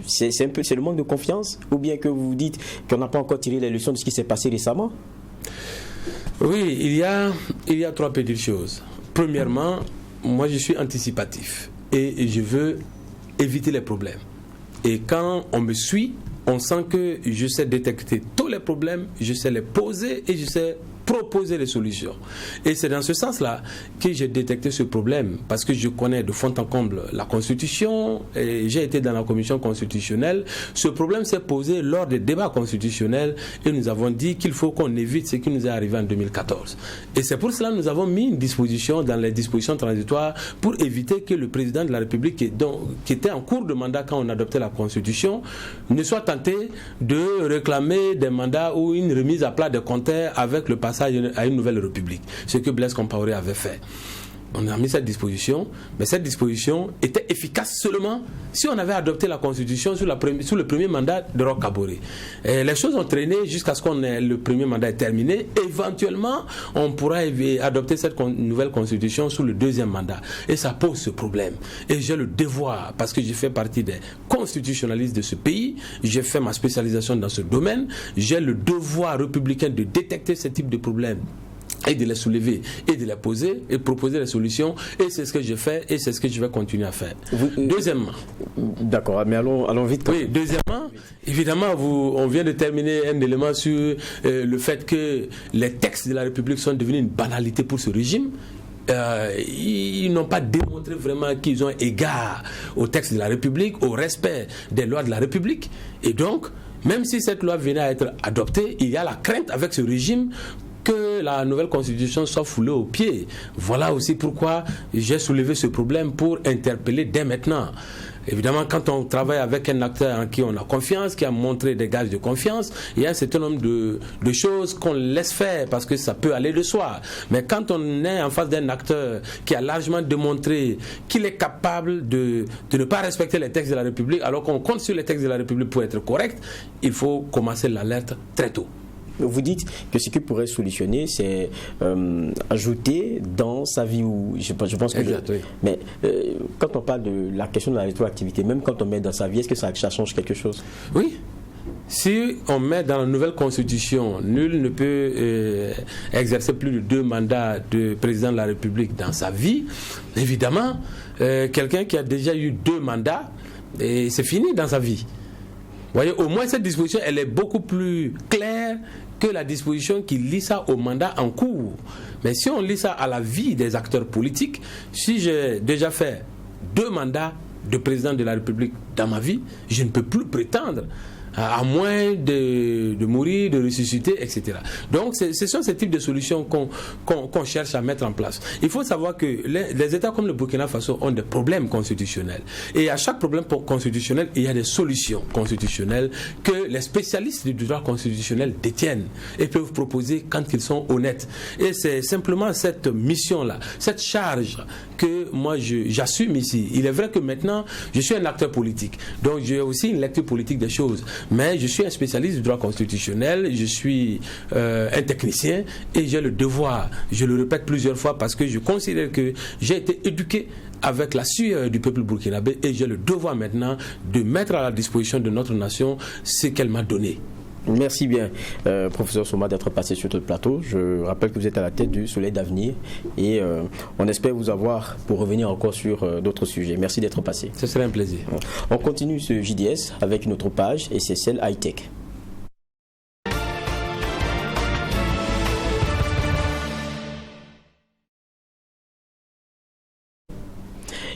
C'est le manque de confiance? Ou bien que vous dites qu'on n'a pas encore tiré les leçons de ce qui s'est passé récemment? Oui, il y a trois petites choses. Premièrement, moi je suis anticipatif et je veux éviter les problèmes. Et quand on me suit, on sent que je sais détecter tous les problèmes, je sais les poser et je sais proposer les solutions. Et c'est dans ce sens-là que j'ai détecté ce problème, parce que je connais de fond en comble la Constitution, et j'ai été dans la commission constitutionnelle. Ce problème s'est posé lors des débats constitutionnels, et nous avons dit qu'il faut qu'on évite ce qui nous est arrivé en 2014. Et c'est pour cela que nous avons mis une disposition dans les dispositions transitoires pour éviter que le président de la République, qui était en cours de mandat quand on adoptait la Constitution, ne soit tenté de réclamer des mandats ou une remise à plat des compteurs avec le passage à une nouvelle république, ce que Blaise Compaoré avait fait. On a mis cette disposition, mais cette disposition était efficace seulement si on avait adopté la Constitution sous le premier mandat de Roch Kaboré. Les choses ont traîné jusqu'à ce le premier mandat est terminé. Éventuellement, on pourra adopter cette nouvelle Constitution sous le deuxième mandat. Et ça pose ce problème. Et j'ai le devoir, parce que j'ai fait partie des constitutionnalistes de ce pays, j'ai fait ma spécialisation dans ce domaine, j'ai le devoir républicain de détecter ce type de problème et de les soulever et de les poser et proposer des solutions, et c'est ce que je fais et c'est ce que je vais continuer à faire. Deuxièmement, d'accord, mais allons vite. Oui, deuxièmement, évidemment, on vient de terminer un élément sur le fait que les textes de la République sont devenus une banalité pour ce régime. ils n'ont pas démontré vraiment qu'ils ont égard au texte de la République, au respect des lois de la République. Et donc, même si cette loi venait à être adoptée, il y a la crainte avec ce régime que la nouvelle constitution soit foulée aux pieds. Voilà aussi pourquoi j'ai soulevé ce problème pour interpeller dès maintenant. Évidemment, quand on travaille avec un acteur en qui on a confiance, qui a montré des gages de confiance, il y a un certain nombre de choses qu'on laisse faire parce que ça peut aller de soi. Mais quand on est en face d'un acteur qui a largement démontré qu'il est capable de ne pas respecter les textes de la République, alors qu'on compte sur les textes de la République pour être correct, il faut commencer l'alerte très tôt. Vous dites que ce qui pourrait solutionner, c'est ajouter dans sa vie où je pense que exact, oui. Mais quand on parle de la question de la rétroactivité, même quand on met dans sa vie, est-ce que ça change quelque chose? Oui. Si on met dans la nouvelle constitution, nul ne peut exercer plus de 2 mandats de président de la République dans sa vie, évidemment, quelqu'un qui a déjà eu 2 mandats, et c'est fini dans sa vie. Vous voyez, au moins cette disposition, elle est beaucoup plus claire que la disposition qui lie ça au mandat en cours. Mais si on lie ça à la vie des acteurs politiques, si j'ai déjà fait 2 mandats de président de la République dans ma vie, je ne peux plus prétendre, à moins de mourir, de ressusciter, etc. Donc, ce sont ces types de solutions qu'on cherche à mettre en place. Il faut savoir que les États comme le Burkina Faso ont des problèmes constitutionnels. Et à chaque problème constitutionnel, il y a des solutions constitutionnelles que les spécialistes du droit constitutionnel détiennent et peuvent proposer quand ils sont honnêtes. Et c'est simplement cette mission-là, cette charge que moi j'assume ici. Il est vrai que maintenant, je suis un acteur politique. Donc, j'ai aussi une lecture politique des choses. Mais je suis un spécialiste du droit constitutionnel, je suis un technicien et j'ai le devoir, je le répète plusieurs fois parce que je considère que j'ai été éduqué avec la sueur du peuple burkinabé et j'ai le devoir maintenant de mettre à la disposition de notre nation ce qu'elle m'a donné. Merci bien, professeur Soma, d'être passé sur le plateau. Je rappelle que vous êtes à la tête du Soleil d'avenir et on espère vous avoir pour revenir encore sur d'autres sujets. Merci d'être passé. Ce serait un plaisir. On continue ce JDS avec une autre page et c'est celle high-tech.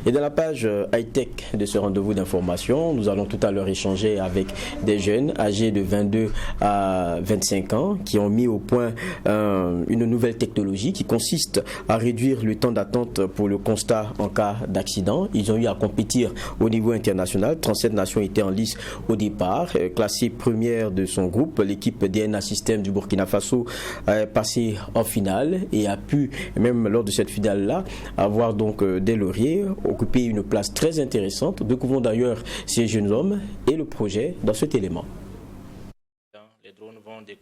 Et dans la page high-tech de ce rendez-vous d'information, nous allons tout à l'heure échanger avec des jeunes âgés de 22 à 25 ans qui ont mis au point une nouvelle technologie qui consiste à réduire le temps d'attente pour le constat en cas d'accident. Ils ont eu à compétir au niveau international. 37 nations étaient en lice au départ. Classée première de son groupe, l'équipe DNA System du Burkina Faso est passée en finale et a pu, même lors de cette finale-là, avoir donc des lauriers, occuper une place très intéressante. Découvrons d'ailleurs ces jeunes hommes et le projet dans cet élément.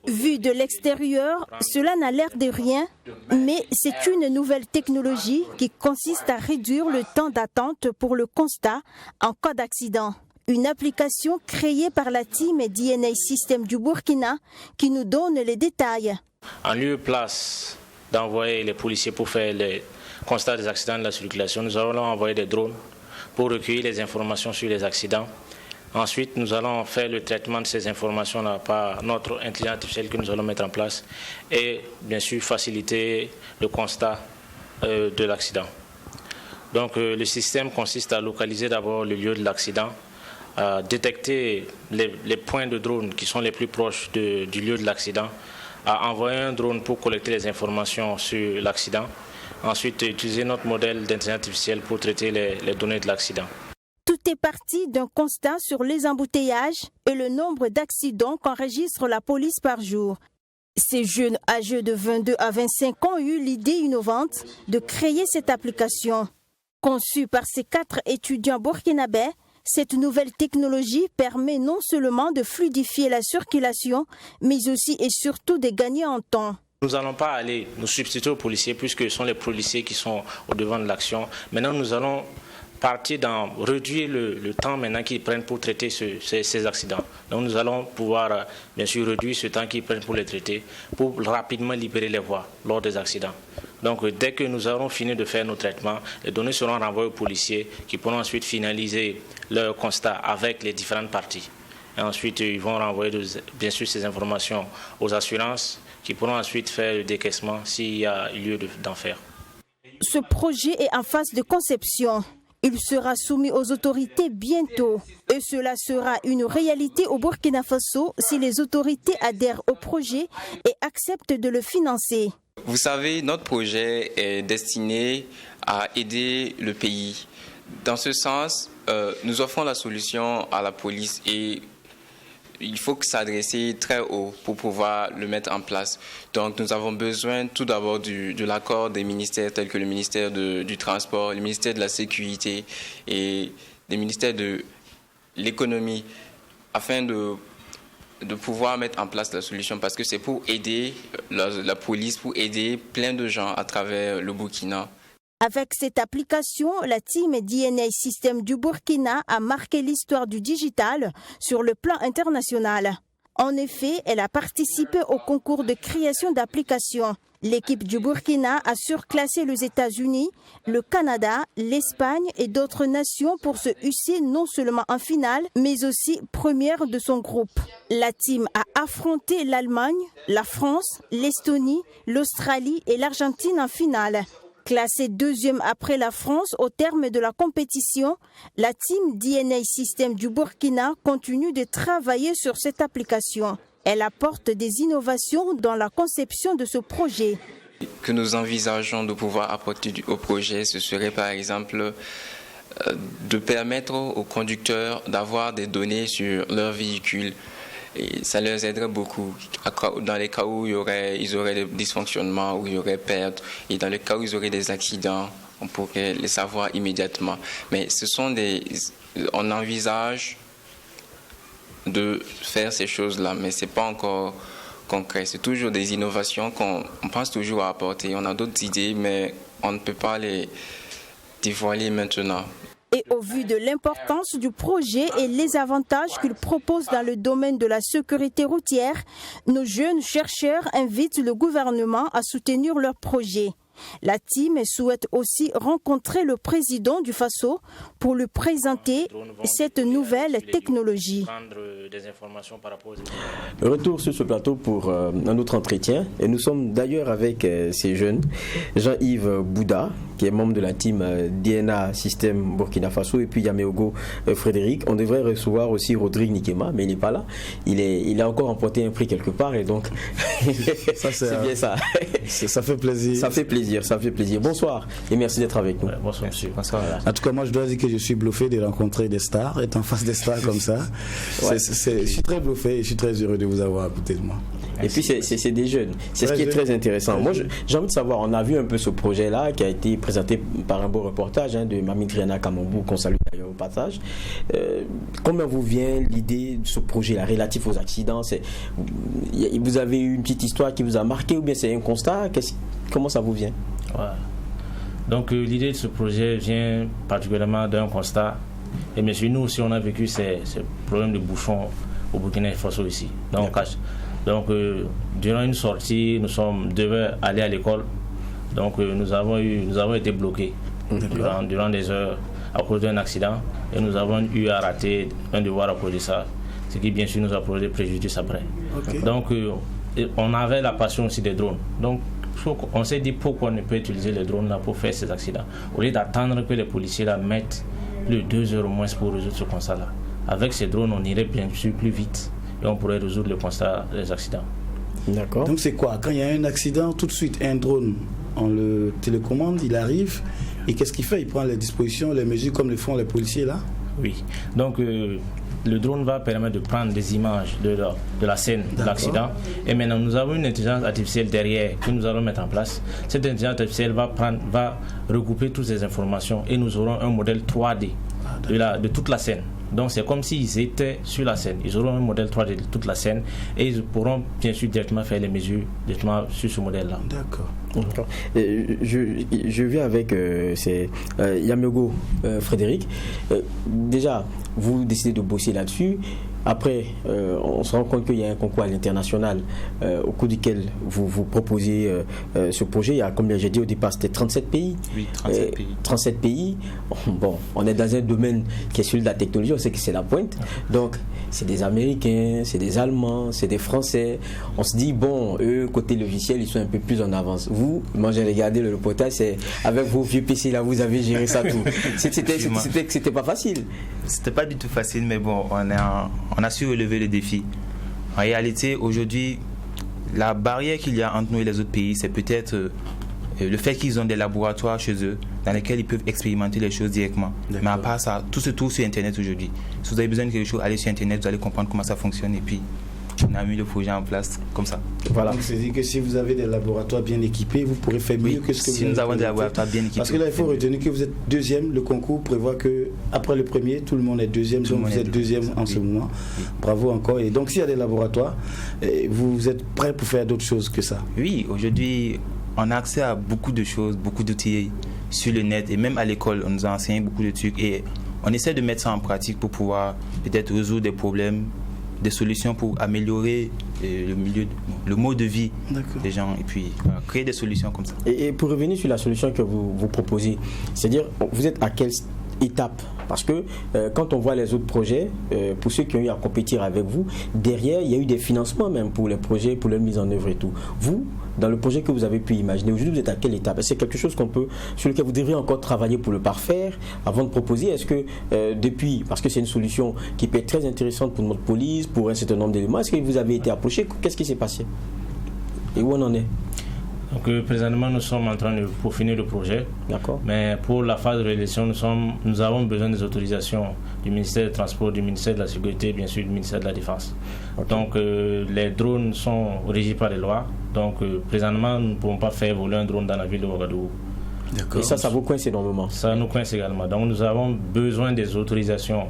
Vu de l'extérieur, cela n'a l'air de rien, mais c'est une nouvelle technologie qui consiste à réduire le temps d'attente pour le constat en cas d'accident. Une application créée par la team DNA System du Burkina qui nous donne les détails. En lieu et place d'envoyer les policiers pour faire les constat des accidents de la circulation, nous allons envoyer des drones pour recueillir les informations sur les accidents. Ensuite, nous allons faire le traitement de ces informations-là par notre intelligence artificielle que nous allons mettre en place et bien sûr faciliter le constat de l'accident. Donc le système consiste à localiser d'abord le lieu de l'accident, à détecter les points de drone qui sont les plus proches du lieu de l'accident, à envoyer un drone pour collecter les informations sur l'accident. Ensuite, utiliser notre modèle d'intelligence artificielle pour traiter les données de l'accident. Tout est parti d'un constat sur les embouteillages et le nombre d'accidents qu'enregistre la police par jour. Ces jeunes âgés de 22 à 25 ans ont eu l'idée innovante de créer cette application. Conçue par ces 4 étudiants burkinabés, cette nouvelle technologie permet non seulement de fluidifier la circulation, mais aussi et surtout de gagner en temps. Nous n'allons pas aller nous substituer aux policiers puisque ce sont les policiers qui sont au devant de l'action. Maintenant, nous allons partir dans réduire le temps maintenant qu'ils prennent pour traiter ces accidents. Donc nous allons pouvoir bien sûr réduire ce temps qu'ils prennent pour les traiter, pour rapidement libérer les voies lors des accidents. Donc dès que nous aurons fini de faire nos traitements, les données seront renvoyées aux policiers qui pourront ensuite finaliser leur constat avec les différentes parties. Et ensuite, ils vont renvoyer bien sûr ces informations aux assurances qui pourront ensuite faire le décaissement s'il y a lieu d'en faire. Ce projet est en phase de conception. Il sera soumis aux autorités bientôt. Et cela sera une réalité au Burkina Faso si les autorités adhèrent au projet et acceptent de le financer. Vous savez, notre projet est destiné à aider le pays. Dans ce sens, nous offrons la solution à la police et il faut s'adresser très haut pour pouvoir le mettre en place. Donc nous avons besoin tout d'abord de l'accord des ministères tels que le ministère du Transport, le ministère de la Sécurité et le ministère de l'Économie afin de pouvoir mettre en place la solution parce que c'est pour aider la police, pour aider plein de gens à travers le Burkina. Avec cette application, la team DNA System du Burkina a marqué l'histoire du digital sur le plan international. En effet, elle a participé au concours de création d'applications. L'équipe du Burkina a surclassé les États-Unis, le Canada, l'Espagne et d'autres nations pour se hisser non seulement en finale, mais aussi première de son groupe. La team a affronté l'Allemagne, la France, l'Estonie, l'Australie et l'Argentine en finale. Classée deuxième après la France au terme de la compétition, la team DNA System du Burkina continue de travailler sur cette application. Elle apporte des innovations dans la conception de ce projet. Que nous envisageons de pouvoir apporter au projet, ce serait par exemple de permettre aux conducteurs d'avoir des données sur leur véhicule. Et ça leur aiderait beaucoup dans les cas où ils auraient des dysfonctionnements, où il y aurait perte, et dans les cas où ils auraient des accidents, on pourrait les savoir immédiatement. Mais on envisage de faire ces choses-là, mais ce n'est pas encore concret. C'est toujours des innovations qu'on pense toujours à apporter. On a d'autres idées, mais on ne peut pas les dévoiler maintenant. Et au vu de l'importance du projet et les avantages qu'il propose dans le domaine de la sécurité routière, nos jeunes chercheurs invitent le gouvernement à soutenir leur projet. La team souhaite aussi rencontrer le président du Faso pour lui présenter cette nouvelle technologie. Retour sur ce plateau pour un autre entretien. Et nous sommes d'ailleurs avec ces jeunes. Jean-Yves Bouda, qui est membre de la team DNA System Burkina Faso, et puis Yameogo Frédéric. On devrait recevoir aussi Rodrigue Nikema, mais il n'est pas là. Il a encore remporté un prix quelque part, et donc c'est bien ça. Ça fait plaisir. Ça fait plaisir. Bonsoir et merci d'être avec nous. Bonsoir monsieur. Bonsoir. En tout cas, moi je dois dire que je suis bluffé de rencontrer des stars, être en face des stars comme ça. Je suis très bluffé et je suis très heureux de vous avoir à côté de moi. Et puis c'est des jeunes. C'est ce qui est très intéressant. Moi j'ai envie de savoir, on a vu un peu ce projet-là qui a été présenté par un beau reportage de Mamie Triana Kamambou, qu'on salue d'ailleurs au passage. Comment vous vient l'idée de ce projet-là relatif aux accidents? Vous avez eu une petite histoire qui vous a marqué ou bien c'est un constat? Comment ça vous vient? Ouais. Donc l'idée de ce projet vient particulièrement d'un constat. Et bien sûr, nous aussi on a vécu ces problèmes de bouchons au Burkina Faso ici. Donc durant une sortie, nous devions aller à l'école. Donc nous avons été bloqués durant des heures à cause d'un accident. Et nous avons eu à rater un devoir à cause de ça. Ce qui bien sûr nous a posé préjudice après. Okay. Donc on avait la passion aussi des drones. Donc on s'est dit pourquoi on ne peut utiliser les drones là pour faire ces accidents. Au lieu d'attendre que les policiers là mettent plus de 2 heures au moins pour résoudre ce constat là. Avec ces drones, on irait bien sûr plus vite et on pourrait résoudre le constat des accidents. D'accord. Donc c'est quoi? Quand il y a un accident, tout de suite un drone, on le télécommande, il arrive et qu'est-ce qu'il fait? Il prend les dispositions, les mesures comme le font les policiers là? Oui. Donc le drone va permettre de prendre des images de la scène de l'accident. Et maintenant, nous avons une intelligence artificielle derrière que nous allons mettre en place. Cette intelligence artificielle va regrouper toutes ces informations et nous aurons un modèle 3D de toute la scène. Donc c'est comme s'ils étaient sur la scène. Ils auront un modèle 3D de toute la scène et ils pourront bien sûr directement faire les mesures directement sur ce modèle-là. D'accord. Je viens avec Yameogo Frédéric. Déjà, vous décidez de bosser là-dessus. Après, on se rend compte qu'il y a un concours à l'international au cours duquel vous proposez ce projet. Il y a, comme j'ai dit au départ, c'était 37 pays. Oui, 37 pays. 37 pays. Bon, on est dans un domaine qui est celui de la technologie, on sait que c'est la pointe. Donc, c'est des Américains, c'est des Allemands, c'est des Français. On se dit, bon, eux, côté logiciel, ils sont un peu plus en avance. vous, moi j'ai regardé le reportage, c'est avec vos vieux PC là, vous avez géré ça tout. C'était pas facile. C'était pas du tout facile, mais bon, on a su relever le défi. En réalité, aujourd'hui, la barrière qu'il y a entre nous et les autres pays, c'est peut-être le fait qu'ils ont des laboratoires chez eux dans lesquels ils peuvent expérimenter les choses directement. D'accord. Mais à part ça, tout se trouve sur Internet aujourd'hui. Si vous avez besoin de quelque chose, allez sur Internet, vous allez comprendre comment ça fonctionne et puis on a mis le projet en place comme ça. Voilà. Donc c'est-à-dire que si vous avez des laboratoires bien équipés, vous pourrez faire mieux que ce que si nous avons des laboratoires bien équipés. Parce que là, il faut retenir que vous êtes deuxième. Le concours prévoit que après le premier, tout le monde est deuxième. Donc vous êtes deuxième en ce moment. Oui. Bravo encore. Et donc s'il y a des laboratoires, vous êtes prêts pour faire d'autres choses que ça? Oui, aujourd'hui, on a accès à beaucoup de choses, beaucoup d'outils sur le net et même à l'école, on nous a enseigné beaucoup de trucs et on essaie de mettre ça en pratique pour pouvoir peut-être résoudre des problèmes, des solutions pour améliorer le mode de vie des gens et puis créer des solutions comme ça. Et pour revenir sur la solution que vous proposez, c'est-à-dire vous êtes à quelle étape? Parce que quand on voit les autres projets, pour ceux qui ont eu à compétir avec vous, derrière il y a eu des financements même pour les projets, pour leur mise en œuvre et tout. Vous, dans le projet que vous avez pu imaginer, aujourd'hui vous êtes à quelle étape? C'est quelque chose sur lequel vous devriez encore travailler pour le parfaire avant de proposer? Est-ce que depuis, parce que c'est une solution qui peut être très intéressante pour notre police, pour un certain nombre d'éléments, est-ce que vous avez été approché? Qu'est-ce qui s'est passé? Et où on en est? Donc présentement nous sommes en train de peaufiner le projet. D'accord. Mais pour la phase de réalisation, nous avons besoin des autorisations du ministère des Transports, du ministère de la Sécurité, bien sûr du ministère de la Défense. Okay. Donc les drones sont régis par les lois. Donc présentement nous ne pouvons pas faire voler un drone dans la ville de Ouagadougou. D'accord. Et ça vous coince énormément? Ça nous coince également. Donc nous avons besoin des autorisations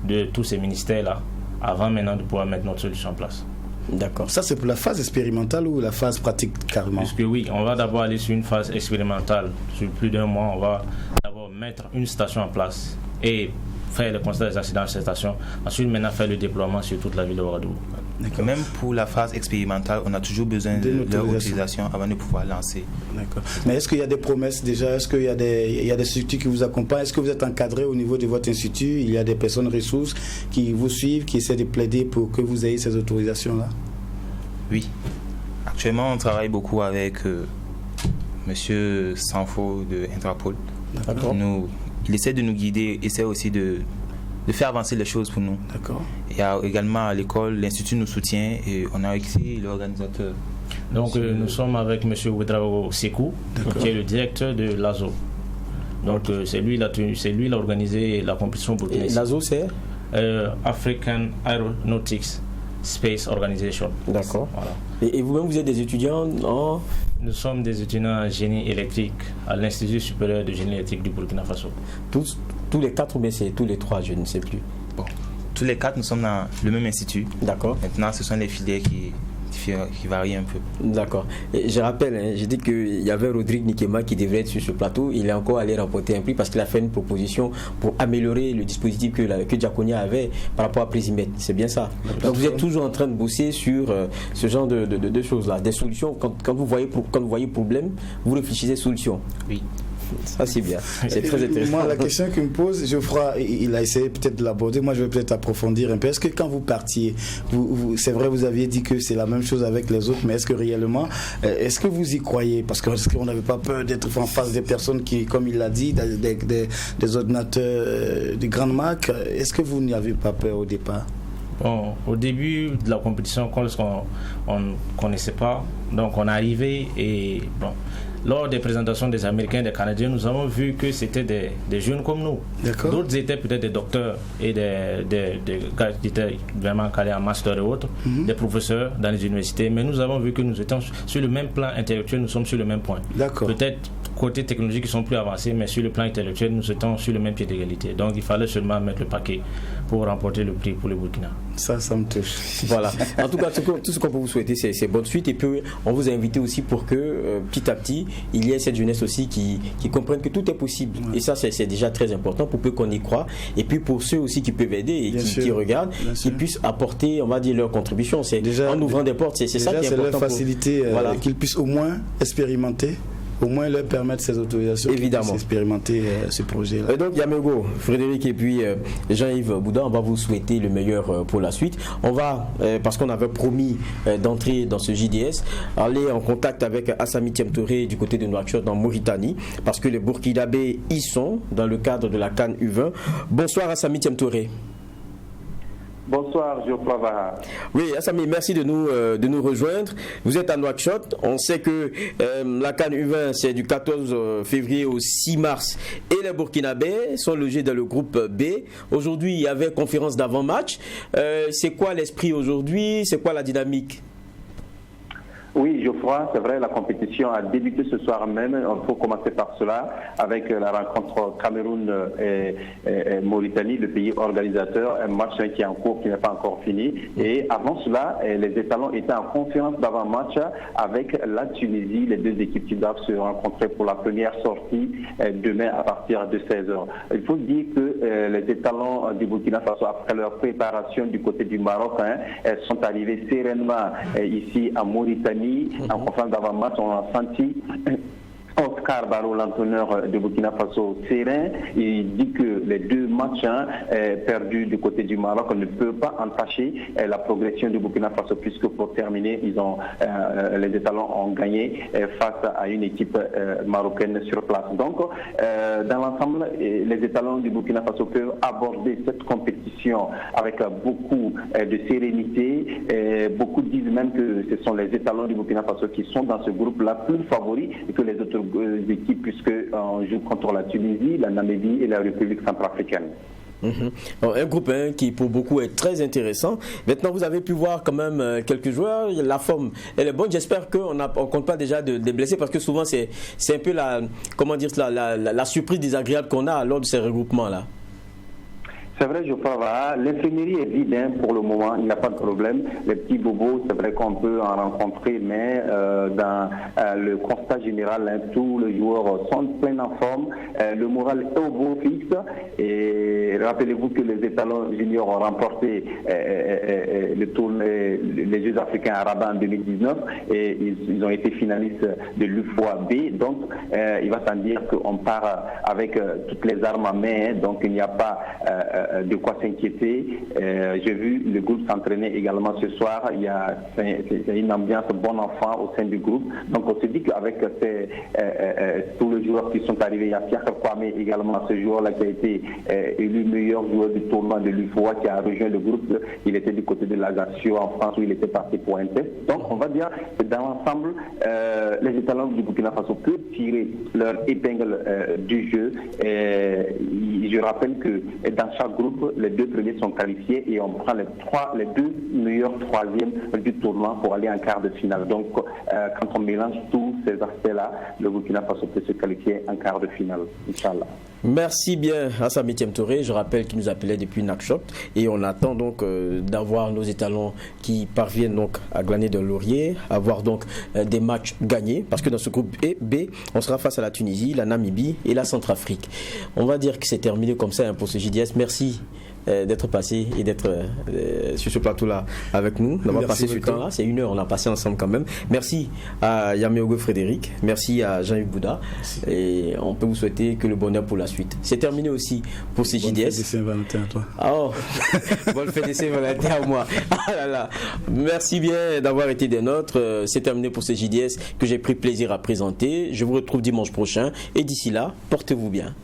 de tous ces ministères-là avant maintenant de pouvoir mettre notre solution en place. D'accord. Ça, c'est pour la phase expérimentale ou la phase pratique carrément? Puisque oui, on va d'abord aller sur une phase expérimentale. Sur plus d'un mois, on va d'abord mettre une station en place et faire le constat des accidents sur cette station. Ensuite, maintenant, faire le déploiement sur toute la ville de Ouagadougou. Même pour la phase expérimentale, on a toujours besoin de leur utilisation avant de pouvoir lancer. D'accord. Mais est-ce qu'il y a des promesses déjà? Est-ce qu'il y a des structures qui vous accompagnent? Est-ce que vous êtes encadré au niveau de votre institut? Il y a des personnes ressources qui vous suivent, qui essaient de plaider pour que vous ayez ces autorisations-là? Oui. Actuellement, on travaille beaucoup avec Monsieur Sanfo de Interpol. D'accord. Il essaie de nous guider, essaie aussi de faire avancer les choses pour nous. D'accord. Il y a également à l'école, l'Institut nous soutient et on a ici l'organisateur. Donc nous sommes avec M. Ouedraogo Sekou, qui est le directeur de l'ASO. Donc c'est lui qui a organisé la compétition burkinabé. L'ASO c'est African Aeronautics Space Organization. D'accord. Voilà. Et vous-même vous êtes des étudiants en... Nous sommes des étudiants en génie électrique à l'Institut supérieur de génie électrique du Burkina Faso. Tous les quatre ou bien c'est tous les trois, je ne sais plus. Bon, tous les quatre nous sommes dans le même institut. D'accord. Maintenant ce sont les filières qui varient un peu. D'accord. Et je rappelle, j'ai dit qu'il y avait Rodrigue Nikema qui devrait être sur ce plateau. Il est encore allé remporter un prix parce qu'il a fait une proposition pour améliorer le dispositif que Diaconia avait par rapport à Présimet. C'est bien ça. Donc vous êtes toujours en train de bosser sur ce genre de choses-là, des solutions. Quand vous voyez problème, vous réfléchissez solution. Oui. Ça c'est bien, c'est très intéressant. Moi la question qu'il me pose, Geoffroy, il a essayé peut-être de l'aborder, moi je vais peut-être approfondir un peu. Est-ce que quand vous partiez, c'est vrai vous aviez dit que c'est la même chose avec les autres, mais est-ce que réellement, est-ce que vous y croyez? Parce qu'on n'avait pas peur d'être en face des personnes qui, comme il l'a dit, des ordinateurs de grandes marques. Est-ce que vous n'y avez pas peur au départ? Bon, au début de la compétition, on ne connaissait pas, donc on est arrivé et bon, lors des présentations des Américains et des Canadiens, nous avons vu que c'était des jeunes comme nous. D'accord. D'autres étaient peut-être des docteurs et des gars qui étaient vraiment calés en master et autres, des professeurs dans les universités, mais nous avons vu que nous étions sur le même plan intellectuel, nous sommes sur le même point. D'accord. Peut-être côté technologique, ils sont plus avancés, mais sur le plan intellectuel, nous étions sur le même pied d'égalité. Donc il fallait seulement mettre le paquet pour remporter le prix pour le Burkina. Ça me touche. Voilà. En tout cas, tout ce qu'on peut vous souhaiter, c'est bonne suite. Et puis, on vous a invité aussi pour que, petit à petit, il y ait cette jeunesse aussi qui comprenne que tout est possible. Ouais. Et ça, c'est déjà très important pour peu qu'on y croit. Et puis, pour ceux aussi qui peuvent aider et qui regardent, qu'ils puissent apporter, on va dire, leur contribution. C'est déjà, en ouvrant des portes, c'est ça qui est important. C'est leur faciliter, qu'ils puissent au moins expérimenter au moins leur permettre ces autorisations, évidemment, expérimenter ce projet-là. Et donc Yamego, Frédéric et puis Jean-Yves Bouda, on va vous souhaiter le meilleur pour la suite. On va, parce qu'on avait promis d'entrer dans ce JDS, aller en contact avec Assami Thiem Touré du côté de Nouakchott en Mauritanie, parce que les Burkinabés y sont dans le cadre de la CAN U20. Bonsoir Assami Thiem Touré. Bonsoir, Geoffroy Vaha. Oui, Assami, merci de nous rejoindre. Vous êtes à Nouakchott. On sait que la CAN U20, c'est du 14 février au 6 mars. Et les Burkinabés sont logés dans le groupe B. Aujourd'hui, il y avait conférence d'avant-match. C'est quoi l'esprit aujourd'hui? C'est quoi la dynamique? Oui, Geoffroy, c'est vrai, la compétition a débuté ce soir même. Il faut commencer par cela, avec la rencontre Cameroun et Mauritanie, le pays organisateur, un match qui est en cours, qui n'est pas encore fini. Et avant cela, les étalons étaient en conférence d'avant-match avec la Tunisie, les deux équipes qui doivent se rencontrer pour la première sortie demain à partir de 16h. Il faut dire que les étalons du Burkina Faso, après leur préparation du côté du Maroc, elles sont arrivées sereinement ici en Mauritanie. En conférence d'avant-match, on a senti Oscar Barrow, l'entraîneur de Burkina Faso, serein. Il dit que les deux matchs perdus du côté du Maroc ne peuvent pas entacher la progression du Burkina Faso, puisque pour terminer, les étalons ont gagné face à une équipe marocaine sur place. Donc, dans l'ensemble, les étalons du Burkina Faso peuvent aborder cette compétition avec beaucoup de sérénité. Beaucoup disent même que ce sont les étalons du Burkina Faso qui sont dans ce groupe-là plus favoris que les autres équipes, puisqu'on joue contre la Tunisie, la Namibie et la République centrafricaine. Alors, un groupe qui pour beaucoup est très intéressant. Maintenant, vous avez pu voir quand même quelques joueurs. La forme, elle est bonne. J'espère qu'on ne compte pas déjà des blessés, parce que souvent c'est un peu la surprise désagréable qu'on a lors de ces regroupements-là. C'est vrai, Geoffroy, l'infirmerie est vide pour le moment, il n'y a pas de problème. Les petits bobos, c'est vrai qu'on peut en rencontrer, mais dans le constat général, tous les joueurs sont pleins en forme. Le moral est au beau fixe. Et rappelez-vous que les étalons juniors ont remporté les Jeux africains à Rabat en 2019 et ils ont été finalistes de l'UFOA B. Donc, il va sans dire qu'on part avec toutes les armes en main, donc il n'y a pas de quoi s'inquiéter. J'ai vu le groupe s'entraîner également ce soir. Il y a une ambiance bon enfant au sein du groupe. Donc on se dit qu'avec tous les joueurs qui sont arrivés, il y a Pierre Kwame également, ce joueur-là qui a été élu meilleur joueur du tournoi de l'UFOA, qui a rejoint le groupe. Il était du côté de l'Ajaccio en France, où il était parti pour un test. Donc on va dire que dans l'ensemble, les étalons du Burkina Faso peuvent tirer leur épingle du jeu. Je rappelle que dans chaque groupe, les deux premiers sont qualifiés et on prend les deux meilleurs troisièmes du tournoi pour aller en quart de finale. Donc, quand on mélange tous ces aspects-là, le Burkina Faso peut se qualifier en quart de finale, Inch'Allah. Merci bien Assami Thiem Touré. Je rappelle qu'il nous appelait depuis Nouakchott et on attend donc d'avoir nos étalons qui parviennent donc à glaner de laurier, avoir donc des matchs gagnés, parce que dans ce groupe B, on sera face à la Tunisie, la Namibie et la Centrafrique. On va dire que c'est terminé comme ça pour ce JDS. Merci d'être passé et d'être sur ce plateau-là avec nous, d'avoir passé ce temps-là. C'est une heure, on a passé ensemble quand même. Merci à Yamego Frédéric, merci à Jean-Yves Bouda, et on peut vous souhaiter que le bonheur pour la suite. C'est terminé aussi pour ces JDS. Bonne fête de Saint-Valentin à toi. Oh, bonne fête de Saint-Valentin à moi. Ah là là. Merci bien d'avoir été des nôtres. C'est terminé pour ces JDS que j'ai pris plaisir à présenter. Je vous retrouve dimanche prochain et d'ici là, portez-vous bien.